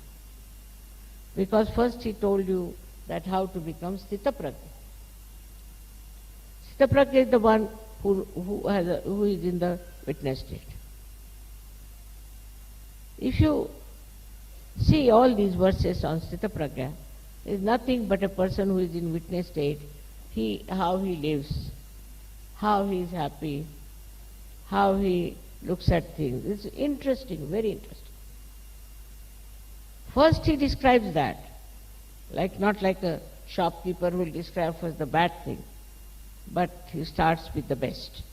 Because first he told you that how to become Sthitaprajna. Sthitaprajna is the one who is in the witness state. If you see all these verses on Sthitaprajna, there is nothing but a person who is in witness state, how he lives, how he is happy, how he looks at things. It's interesting, very interesting. First he describes that, not like a shopkeeper who will describe first the bad thing, but he starts with the best.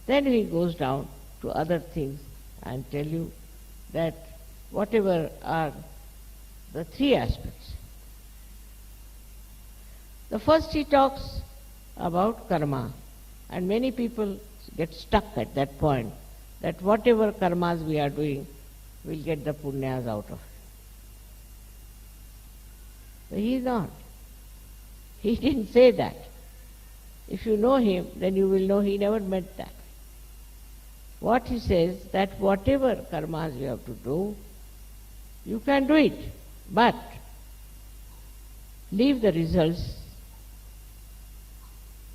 Then he goes down to other things and tell you that whatever are the three aspects. The first he talks about karma, and many people get stuck at that point, that whatever karmas we are doing, we'll get the punyas out of it. But he is not. He didn't say that. If you know him, then you will know he never meant that. What he says, that whatever karmas you have to do, you can do it, but leave the results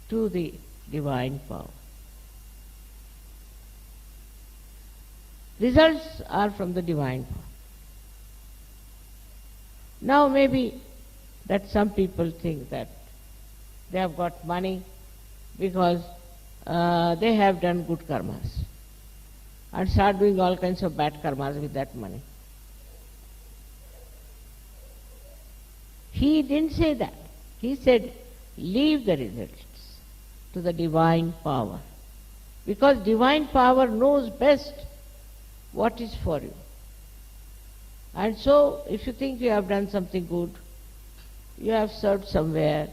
to the divine power. Results are from the divine power. Now maybe that some people think that they have got money because they have done good karmas and start doing all kinds of bad karmas with that money. He didn't say that. He said, leave the results to the divine power. Because divine power knows best what is for you. And so, if you think you have done something good, you have served somewhere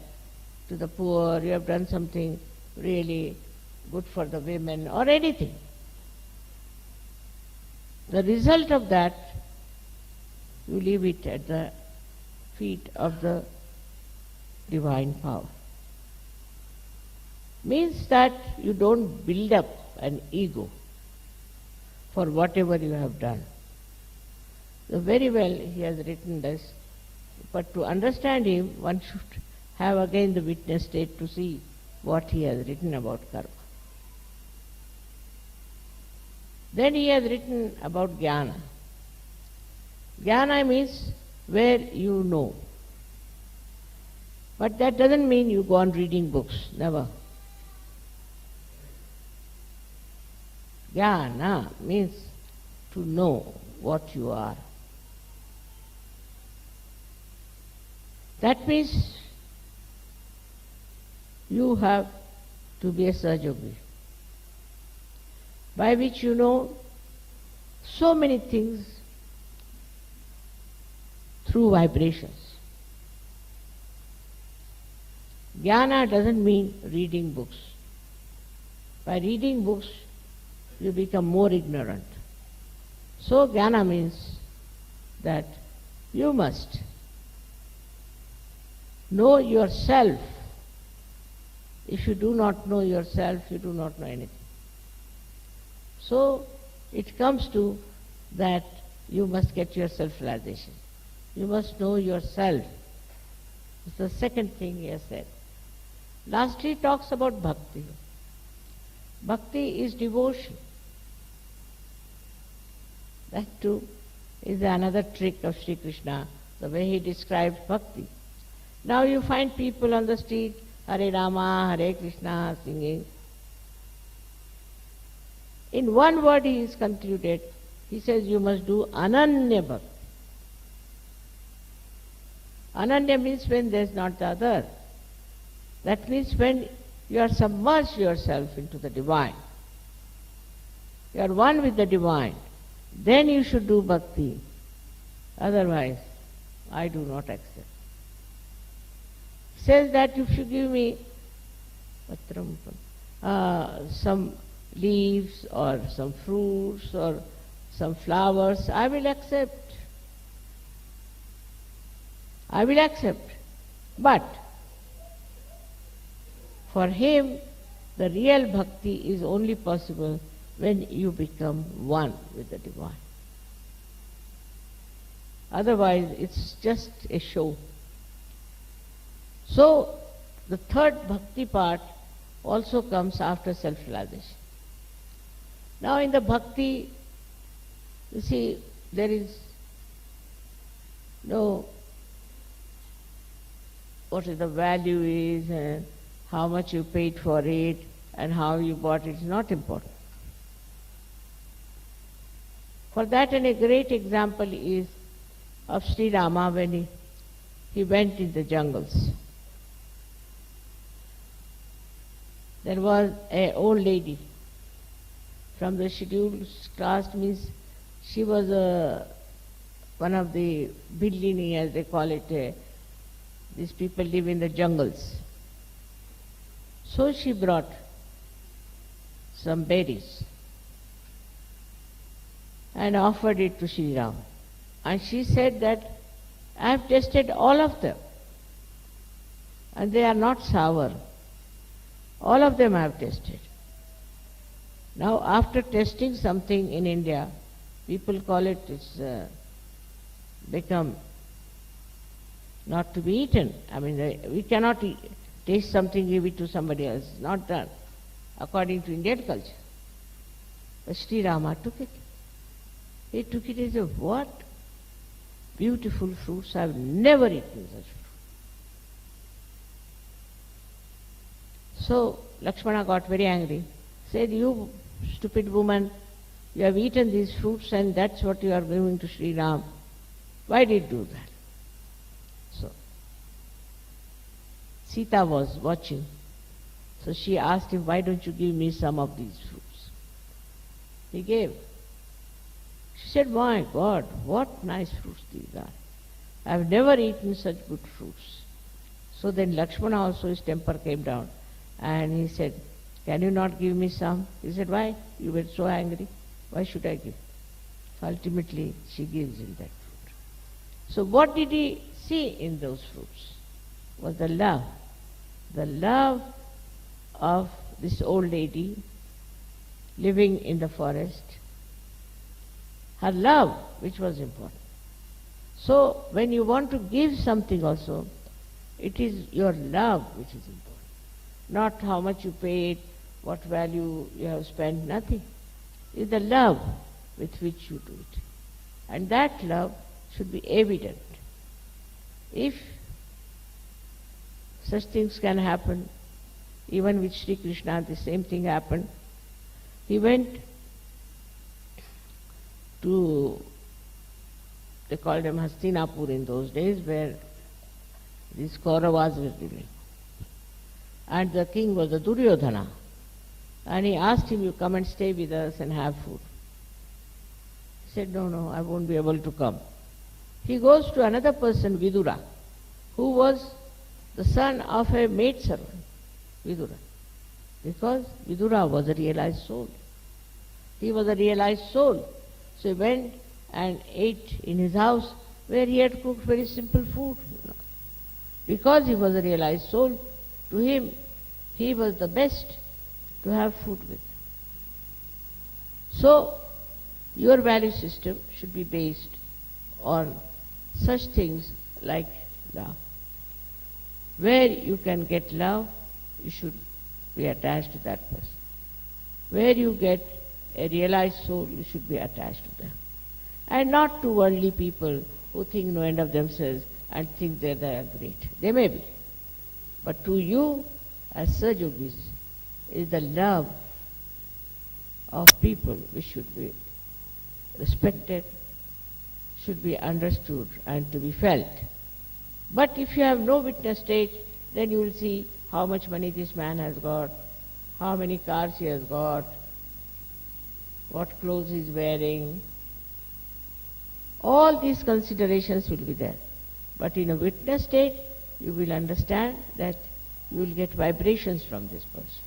to the poor, you have done something really good for the women or anything, the result of that, you leave it at the feet of the divine power. Means that you don't build up an ego for whatever you have done. So very well he has written this, but to understand him, one should have again the witness state to see what he has written about karma. Then he has written about jnana. Jnana means where you know. But that doesn't mean you go on reading books, never. Jnana means to know what you are. That means you have to be a Sahajogi, by which you know so many things through vibrations. Jnana doesn't mean reading books. By reading books, you become more ignorant. So jnana means that you must know yourself. If you do not know yourself, you do not know anything. So it comes to that you must get your self-realization. You must know yourself. It's the second thing he has said. Lastly, he talks about bhakti. Bhakti is devotion. That too is another trick of Sri Krishna, the way he describes bhakti. Now you find people on the street, Hare Rama, Hare Krishna, singing. In one word he is concluded. He says you must do Ananya Bhakti. Ananya means when there is not the other. That means when you are submerged yourself into the divine. You are one with the divine. Then you should do bhakti. Otherwise, I do not accept. Says that if you give me some leaves or some fruits or some flowers, I will accept. I will accept. But for him, the real bhakti is only possible when you become one with the divine. Otherwise, it's just a show. So, the third bhakti part also comes after self-realization. Now in the bhakti, you see, there is no what is the value is and how much you paid for it and how you bought it is not important. For that, and a great example is of Sri Rama when he went in the jungles. There was an old lady from the scheduled caste, means she was one of the Billini, as they call it. These people live in the jungles. So she brought some berries and offered it to Sri Rama. And she said that I have tasted all of them and they are not sour. All of them I have tasted. Now after tasting something in India, people call it, it's become not to be eaten. I mean, we cannot taste something, give it to somebody else. Not done, according to Indian culture. But Sri Rama took it. He took it as a what? Beautiful fruits. I have never eaten such fruit. So Lakshmana got very angry. Said, you stupid woman, you have eaten these fruits and that's what you are giving to Sri Ram. Why did you do that? So Sita was watching. So she asked him, why don't you give me some of these fruits? He gave. She said, my God, what nice fruits these are. I have never eaten such good fruits. So then Lakshmana also, his temper came down and he said, can you not give me some? He said, why? You were so angry. Why should I give? So ultimately she gives him that fruit. So what did he see in those fruits? Was the love. The love of this old lady living in the forest. Her love, which was important. So when you want to give something also, it is your love which is important. Not how much you paid, what value you have spent, nothing. It's the love with which you do it. And that love should be evident. If such things can happen, even with Sri Krishna, the same thing happened. He went to, they called them Hastinapur in those days, where these Kauravas were living. And the king was a Duryodhana. And he asked him, you come and stay with us and have food. He said, no, I won't be able to come. He goes to another person, Vidura, who was the son of a maidservant, Vidura. Because Vidura was a realized soul. He was a realized soul. So he went and ate in his house where he had cooked very simple food. Because he was a realized soul, to him he was the best to have food with. So your value system should be based on such things like love. Where you can get love, you should be attached to that person. Where you get a realized soul, you should be attached to them. And not to worldly people who think no end of themselves and think that they are great. They may be. But to you, as Sir Yogis, is the love of people which should be respected, should be understood and to be felt. But if you have no witness state, then you will see how much money this man has got, how many cars he has got, what clothes he is wearing. All these considerations will be there. But in a witness state, you will understand that you will get vibrations from this person.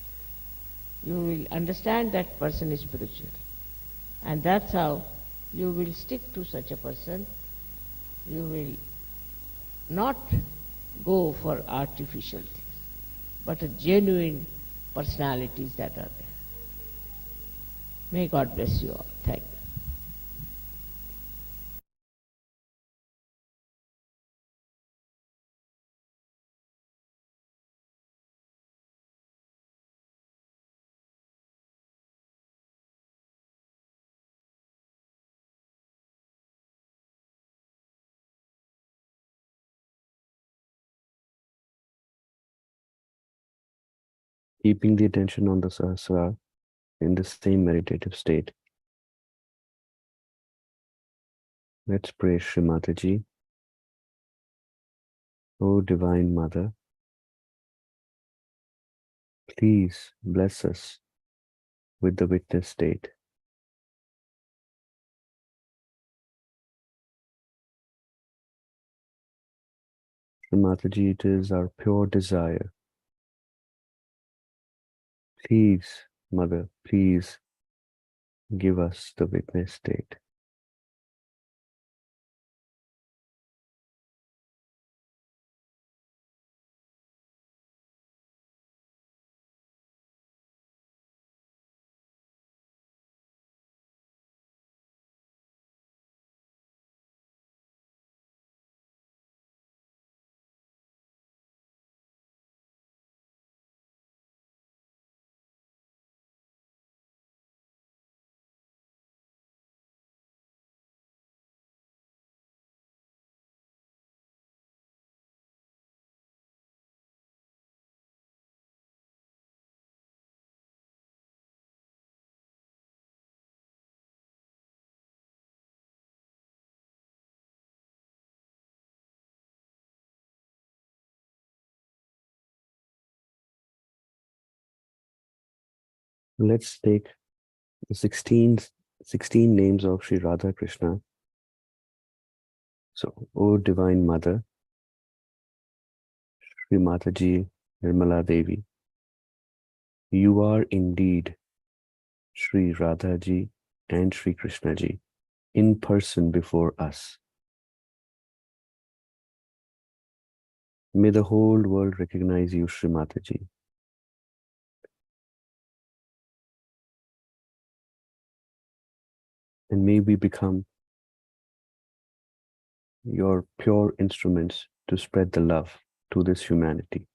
You will understand that person is spiritual. And that's how you will stick to such a person. You will not go for artificial things, but a genuine personalities that are there. May God bless you all. Thank you. Keeping the attention on the Sahasrara in the same meditative state. Let's pray Shri Mataji. O Divine Mother, please bless us with the witness state. Shri Mataji, it is our pure desire. Please, Mother, please give us the witness state. Let's take the 16 names of Sri Radha Krishna. So, O Divine Mother, Sri Mataji Nirmala Devi, you are indeed Sri Radha Ji and Sri Krishna Ji in person before us. May the whole world recognize you, Sri Mataji. And may we become your pure instruments to spread the love to this humanity.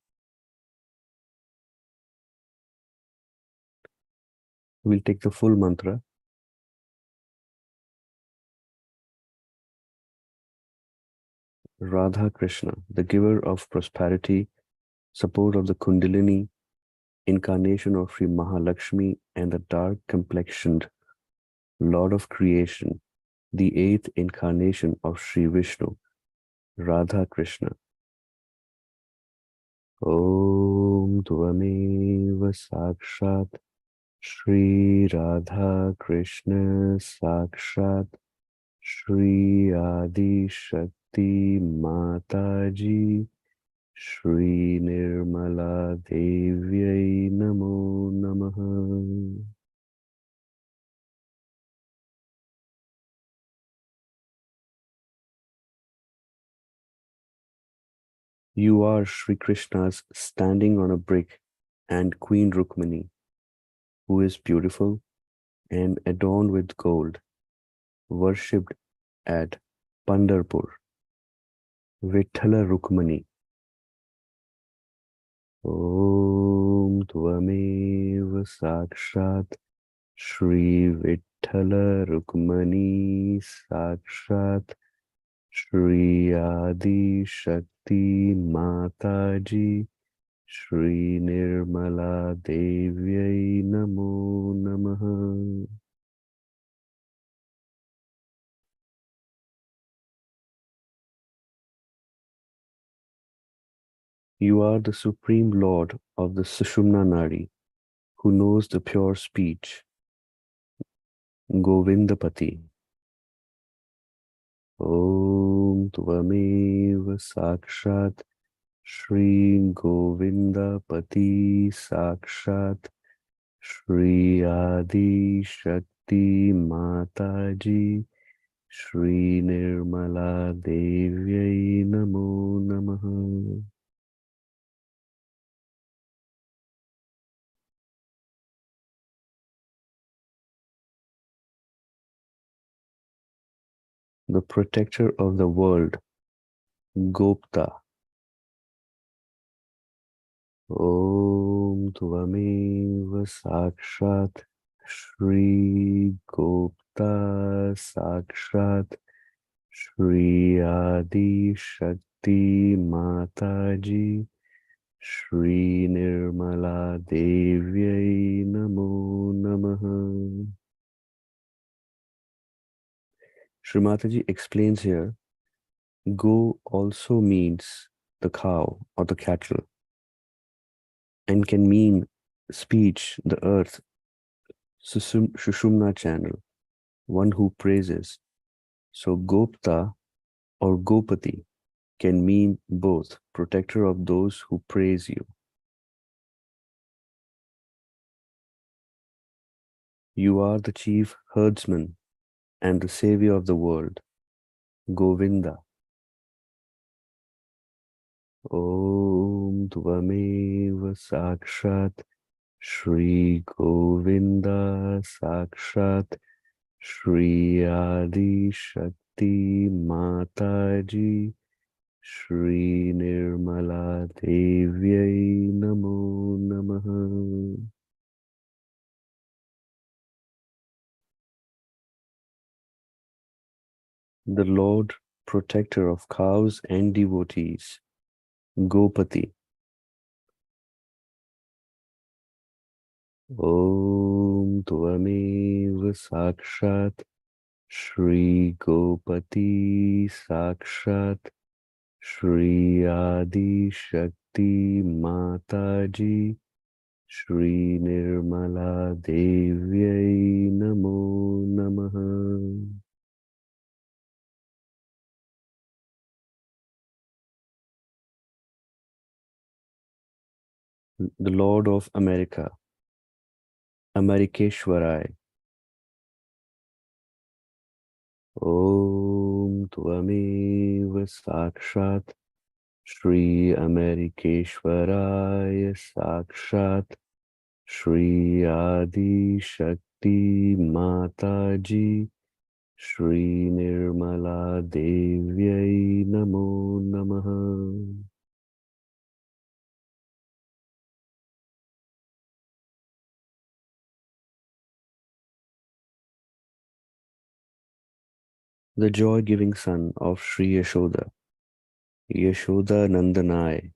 We'll take the full mantra. Radha Krishna, the giver of prosperity, support of the Kundalini, incarnation of Sri Mahalakshmi, and the dark-complexioned Lord of creation, the eighth incarnation of Sri Vishnu, Radha Krishna. Om Tvameva Sakshat Shri Radha Krishna Sakshat Shri Adi Shakti Mataji Shri Nirmala Devyai Namo Namaha. You are Sri Krishna's standing on a brick and Queen Rukmani, who is beautiful and adorned with gold, worshipped at Pandarpur. Vithala Rukmani. Om Tvamev Sakshat Shri Vithala Rukmani Sakshat Shri Adi Shakti Mataji Shri Nirmala Devyai Namo Namaha. You are the Supreme Lord of the Sushumna Nadi, who knows the pure speech, Govindapati. Om Tvameva Sakshat Shri Govindapati Sakshat Shri Adi Shakti Mataji Shri Nirmala Devyai Namo Namaha. The protector of the world, Gopta. Om Tvameva Sakshat Shri Gopta Sakshat Shri Adi Shakti Mataji Shri Nirmala Devyai Namo Namaha. Shri Mataji explains here, Go also means the cow or the cattle and can mean speech, the earth, Sushumna channel, one who praises. So Gopta or Gopati can mean both, protector of those who praise you. You are the chief herdsman and the savior of the world, Govinda. Om Tvameva Sakshat Shri Govinda Sakshat Shri Adi Shakti Mataji Shri Nirmala Devyai Namo Namaha. The Lord, protector of cows and devotees, Gopati. Om Tvameva Sakshat Shri Gopati Sakshat Shri Adi Shakti Mataji Shri Nirmala Devyai Namo Namaha. The Lord of America, Amerikeshwarai. Om Tvameva Sakshat Shri Amerikeshwaraya Sakshat Shri Adi Shakti Mataji Shri Nirmala Devyai Namo Namaha. The joy-giving son of Sri Yashoda, Yashoda Nandanai.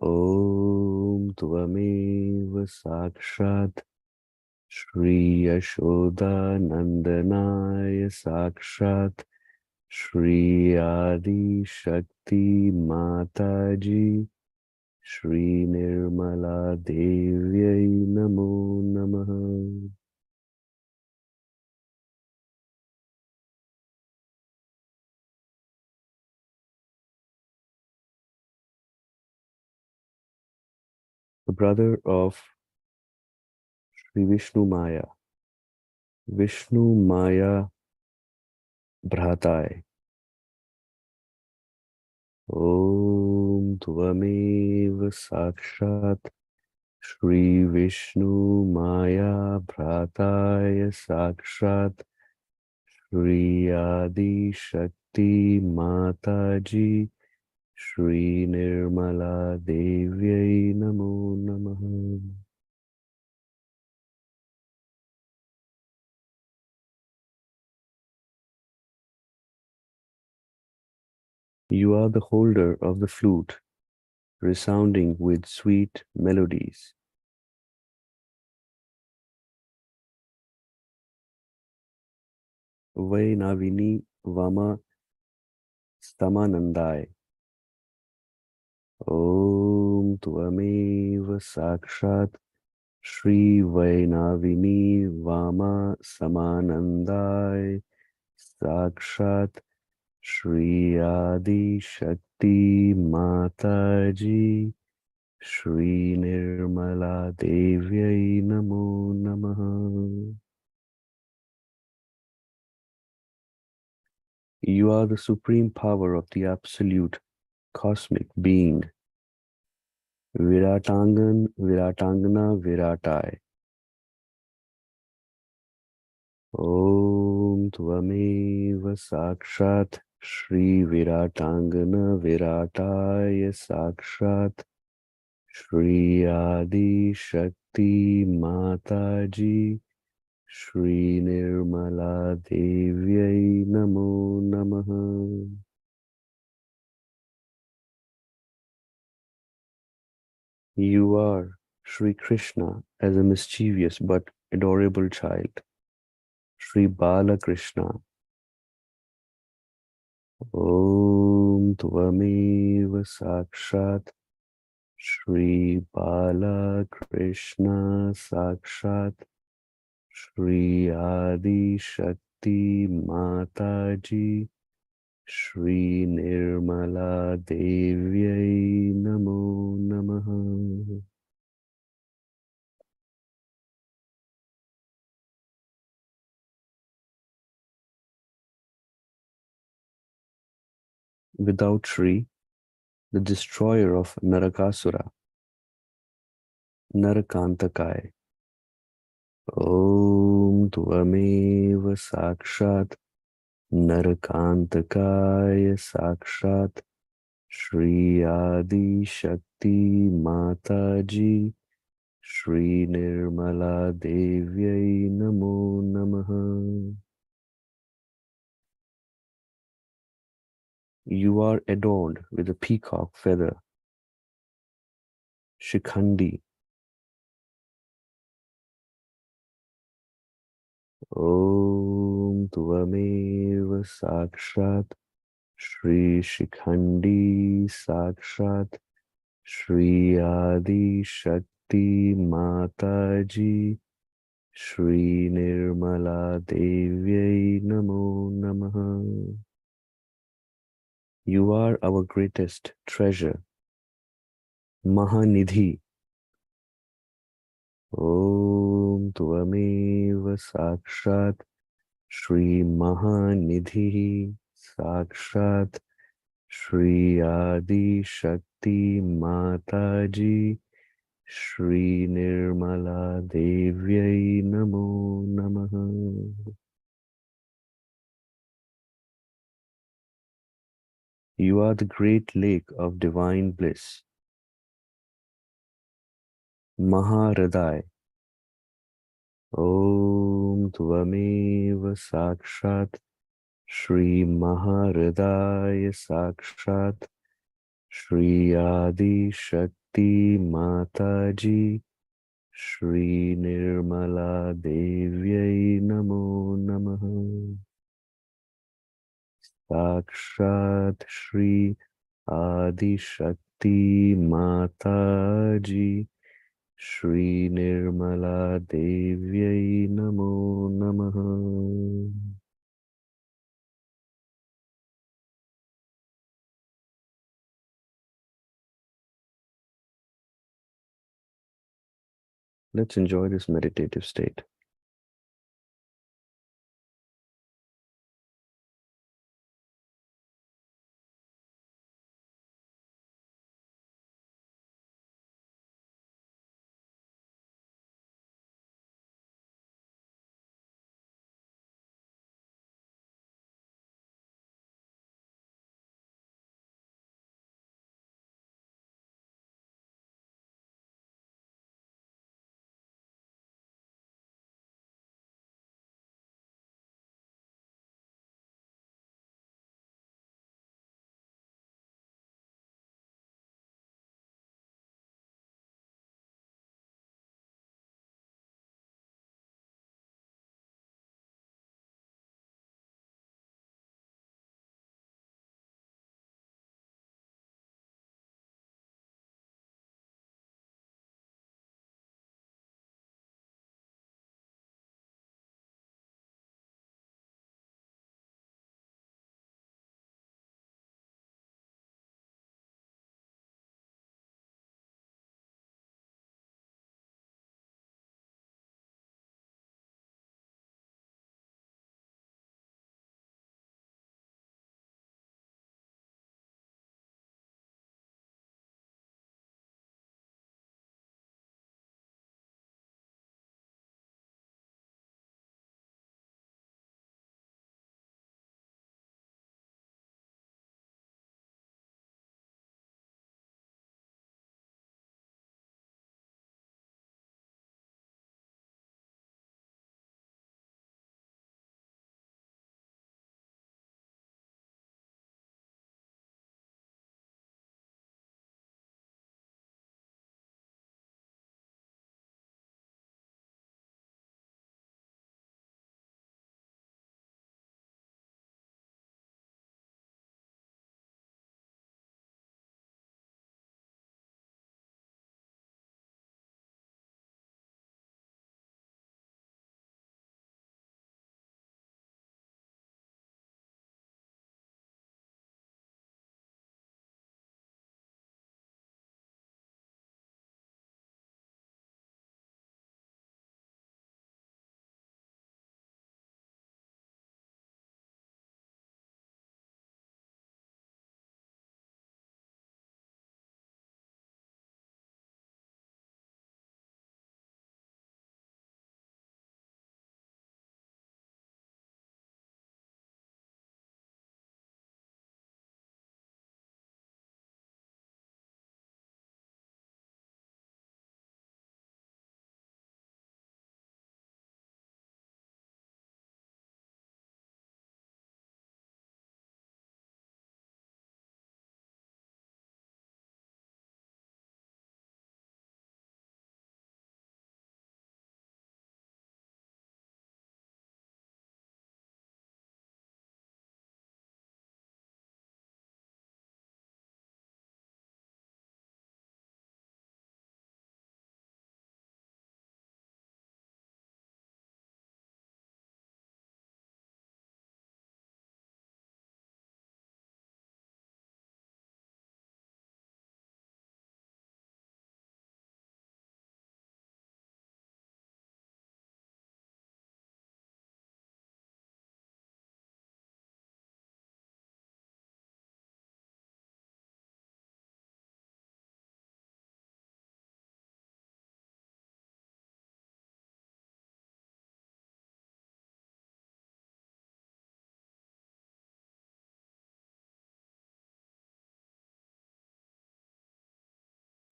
Om Tvameva Sakshat Shri Yashoda Nandanaya Sakshat Shri Adi Shakti Mataji Shri Nirmala Devyai Namo Namaha. The brother of Sri Vishnu Maya, Vishnu Maya Bhratai. Om Tvameva Sakshat Shri Vishnu Maya Bhrataya Sakshat Shri Adi Shakti Mataji Shri Nirmala Devyai Namo Namaha. You are the holder of the flute, resounding with sweet melodies. Vainavini Vama Stamanandai. Om Tvameva Sakshat Shri Vainavini Vama Samanandai Sakshat Shri Adi Shakti Mataji Shri Nirmala Devyai Namo Namaha. You are the supreme power of the absolute cosmic being. Viratangan, Viratangana, Viratai. Om Tvameva Sakshat Shri Viratangana Virataya Sakshat Shri Adi Shakti Mataji Shri Nirmala Devyai Namo Namaha. You are Shri Krishna as a mischievous but adorable child. Shri Bala Krishna. Om Tvameva Sakshat Shri Bala Krishna Sakshat Shri Adi Shakti Mataji Shri Nirmala Devyai Namo Namaha. Without Shri, the destroyer of Narakasura, Narakantakai. Om Tvameva Sakshat Narakantakaya Sakshat Shri Adi Shakti Mataji Shri Nirmala Devyai Namo Namaha. You are adorned with a peacock feather, Shikhandi. Om Tvameva Sakshat Shri Shikhandi Sakshat Shri Adi Shakti Mataji Shri Nirmala Devyai Namo Namaha. You are our greatest treasure, Mahanidhi. Om Tvameva Sakshat Shri Mahanidhi Sakshat Shri Adi Shakti Mataji Shri Nirmala Devyai Namo Namaha. You are the great lake of divine bliss, Maharadai. Om Tvameva Sakshat Shri Maharadaya Sakshat Shri Adi Shakti Mataji Shri Nirmala Devyai Namo Namaha. Sakshat Shri Adi Shakti Mataji Shri Nirmala Devyai Namo Namaha. Let's enjoy this meditative state.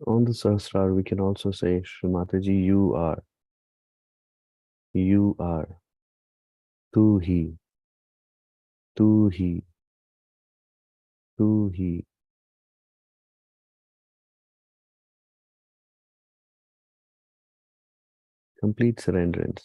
On the Sahasrar, we can also say, Shri Mataji, you are, tu hi, tu hi, tu hi. Complete surrenderance.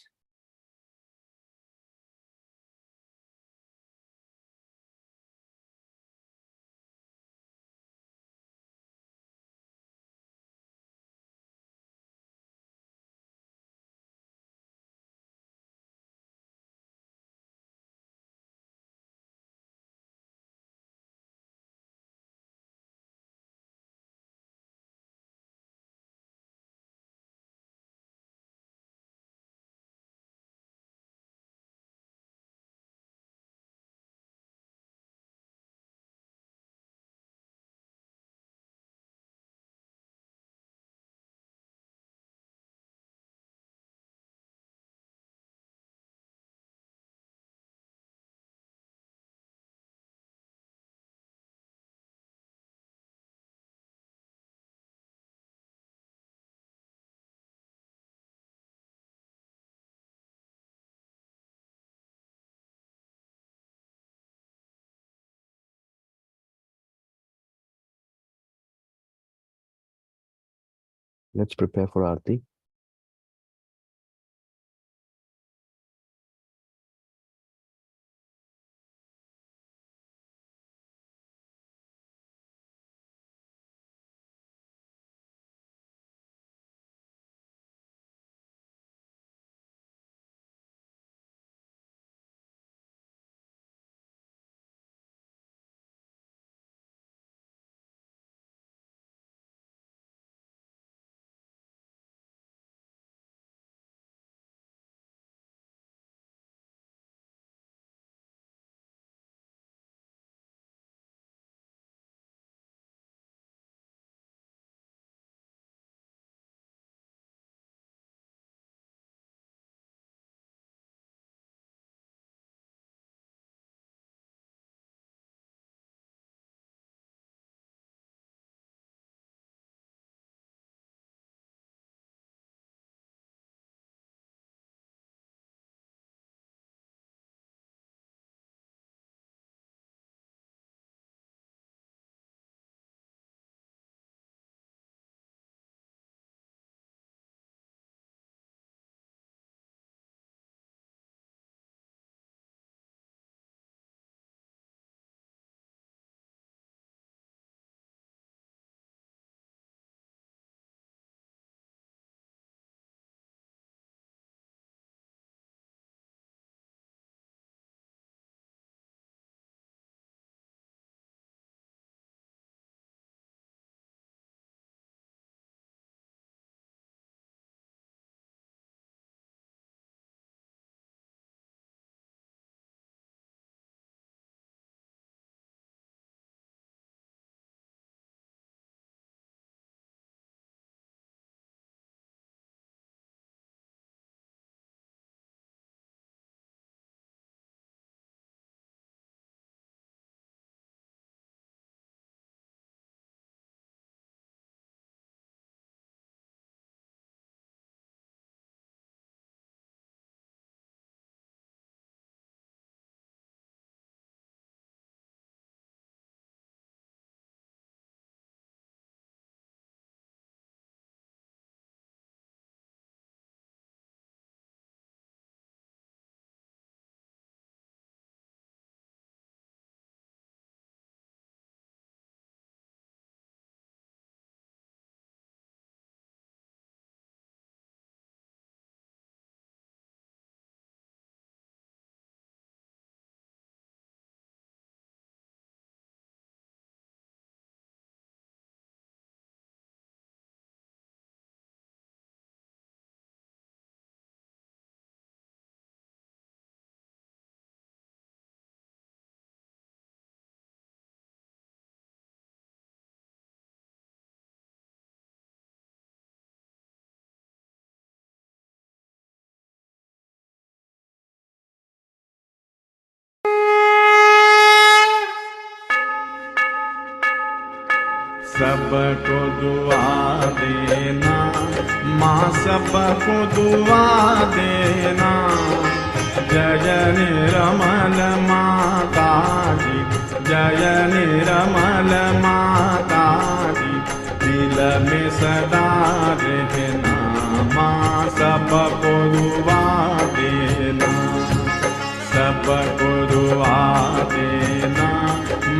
Let's prepare for Aarti. सबको दुआ देना माँ, सबको दुआ देना। जय निर्मल माता जी, जय निर्मल माता जी, दिल में सदा रहना माँ, सबको दुआ देना, सबको दुआ देना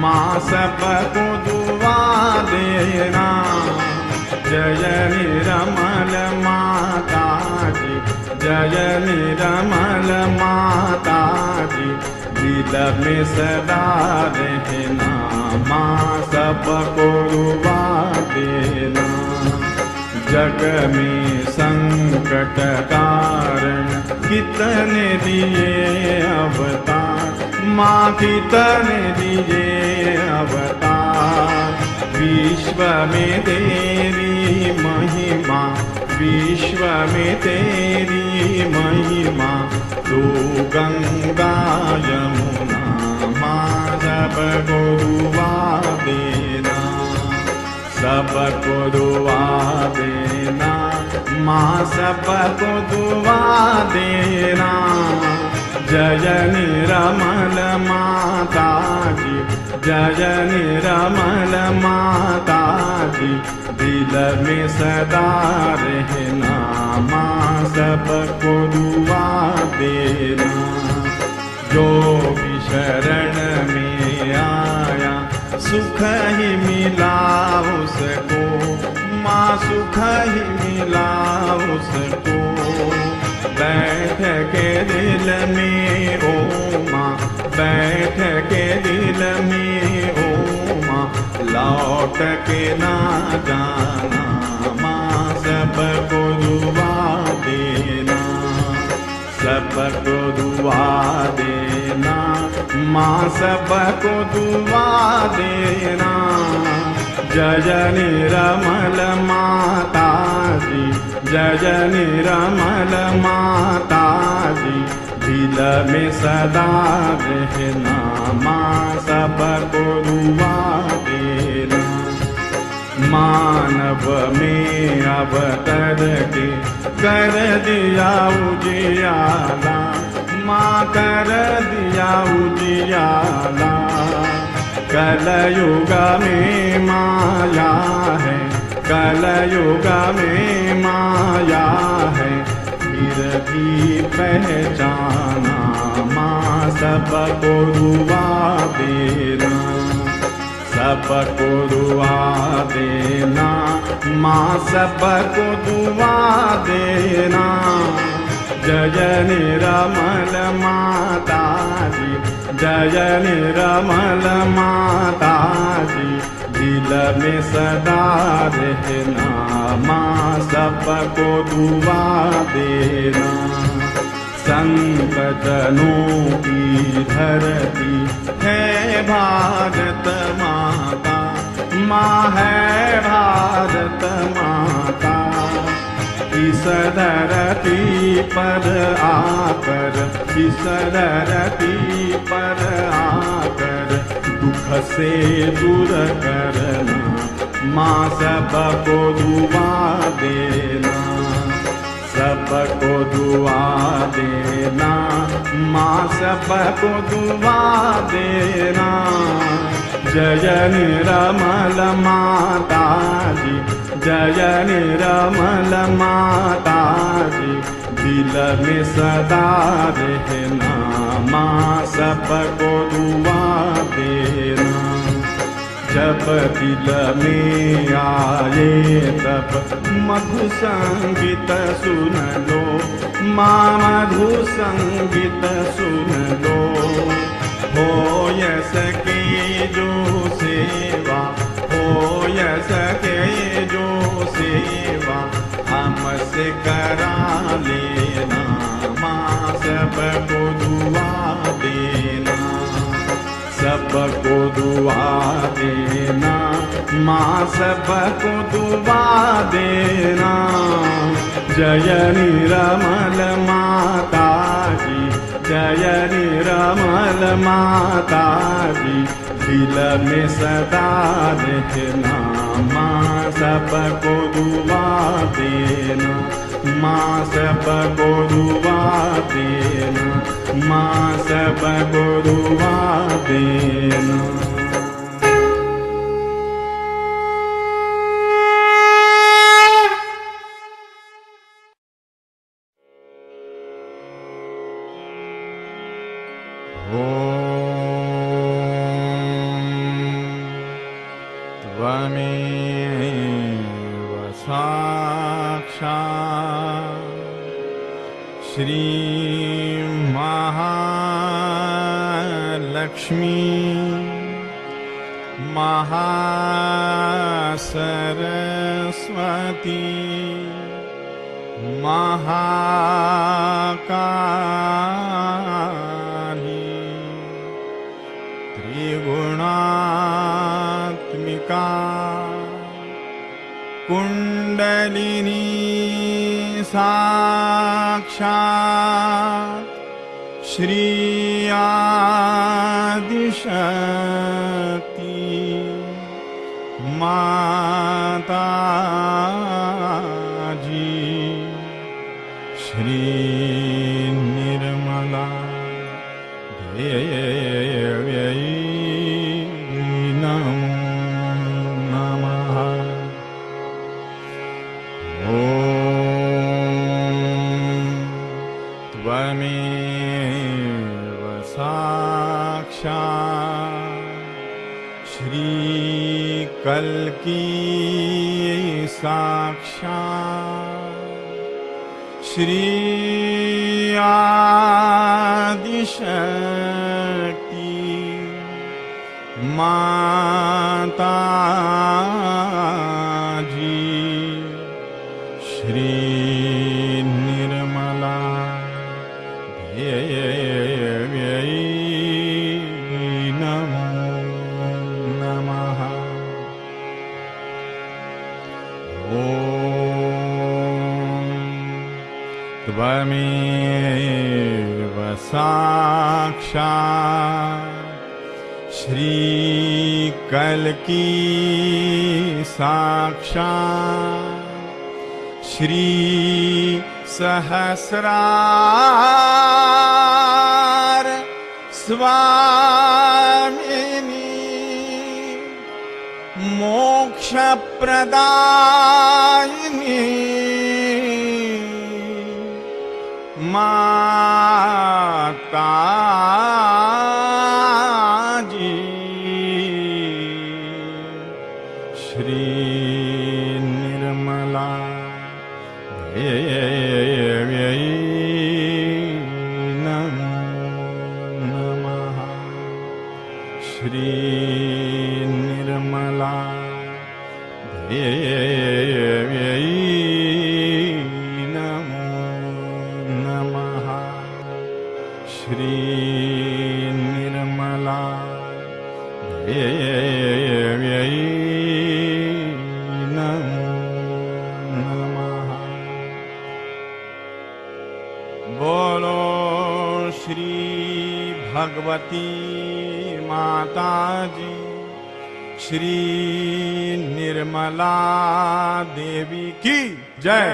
माँ, सबको दुआ देना। जय निर्मल माता जी, जय निर्मल माता जी, दिल में सदा रहना माँ, सबको दुआ देना। जग में संकट कारण कितने दिए अवतार माँ, कितने दिए अवतार। विश्व में तेरी महिमा, विश्व में तेरी महिमा, तू गंगा यमुना माँ, सबको दुआ देना, सबको दुआ देना माँ, सबको दुआ देना। जय निर्मल माता जी, जय निर्मल माता जी, दिल में सदा रहना माँ, सबको दुआ देना। जो भी शरण में आया सुख ही मिला उसको माँ, सुख ही मिला उसको। बैठ के दिल में ओ माँ, बैठ के दिल में ओ माँ, लौट के ना जाना माँ, सबको दुआ देना, सबको दुआ देना माँ, सबको दुआ देना। जय निर्मल माता जी, जय निर्मल माता जी, दिल में सदा रहना माँ, सबको दुआ देना। मानव में अवतर के कर दिया उजियाला माँ, कर दिया उजियाला। कलयुग में माया है, कलयुग में माया है, फिर भी पहचाना माँ, सबको दुआ देना, सबको दुआ देना माँ, सबको दुआ देना। जय निर्मल माता जी, जय निर्मल माता जी, दिल में सदा रहना माँ, सबको दुआ देना। संकटनों की धरती है भारत माता, माँ है भारत माता। इस धरती पर आकर, इस धरती पर आकर, दुख से दूर करना माँ, सबको दुआ देना, सबको दुआ देना माँ, सबको दुआ देना। जय निर्मल माता जी, जय निर्मल माता जी, दिल में सदा रहना माँ, सबको दुआ देना। जब दिल में आए तब मधु संगीत सुन लो माँ, मधु संगीत सुन लो। हो सके जो सेवा, हो सके जो सेवा, हमसे करा लेना माँ, सबको दुआ देना, सबको दुआ देना माँ, सबको दुआ देना। जय निर्मल माता जी, जय निर्मल माता जी, खिल में सदा रहना, माँ सबको दुआ देना, माँ सबको दुआ देना, माँ सबको दुआ देना। त्वमेव साक्षात् श्री महालक्ष्मी महासरस्वती महाकाली त्रिगुणात्मिका कुंडलिनी साक्षात् श्री आदिशक्ति माता जी श्री निर्मला देव्यै नमो नमः। ॐ त्वमेव साक्षात् श्री कल्की साक्षात् श्री आदिशक्ति माता जी श्री निर्मला देव्यै नमो नमः। ॐ त्वमेव साक्षात् श्री कल्की साक्षात् श्री सहस्रार स्वामिनी मोक्षप्रदायिनी माता जी श्री निर्मला देव्यै नमो नमः। श्री निर्मला देव्यै नमो नमः। श्री निर्मला देव्यै नमो नमः। बोलो श्री भगवती माता जी श्री निर्मला देवी की जय।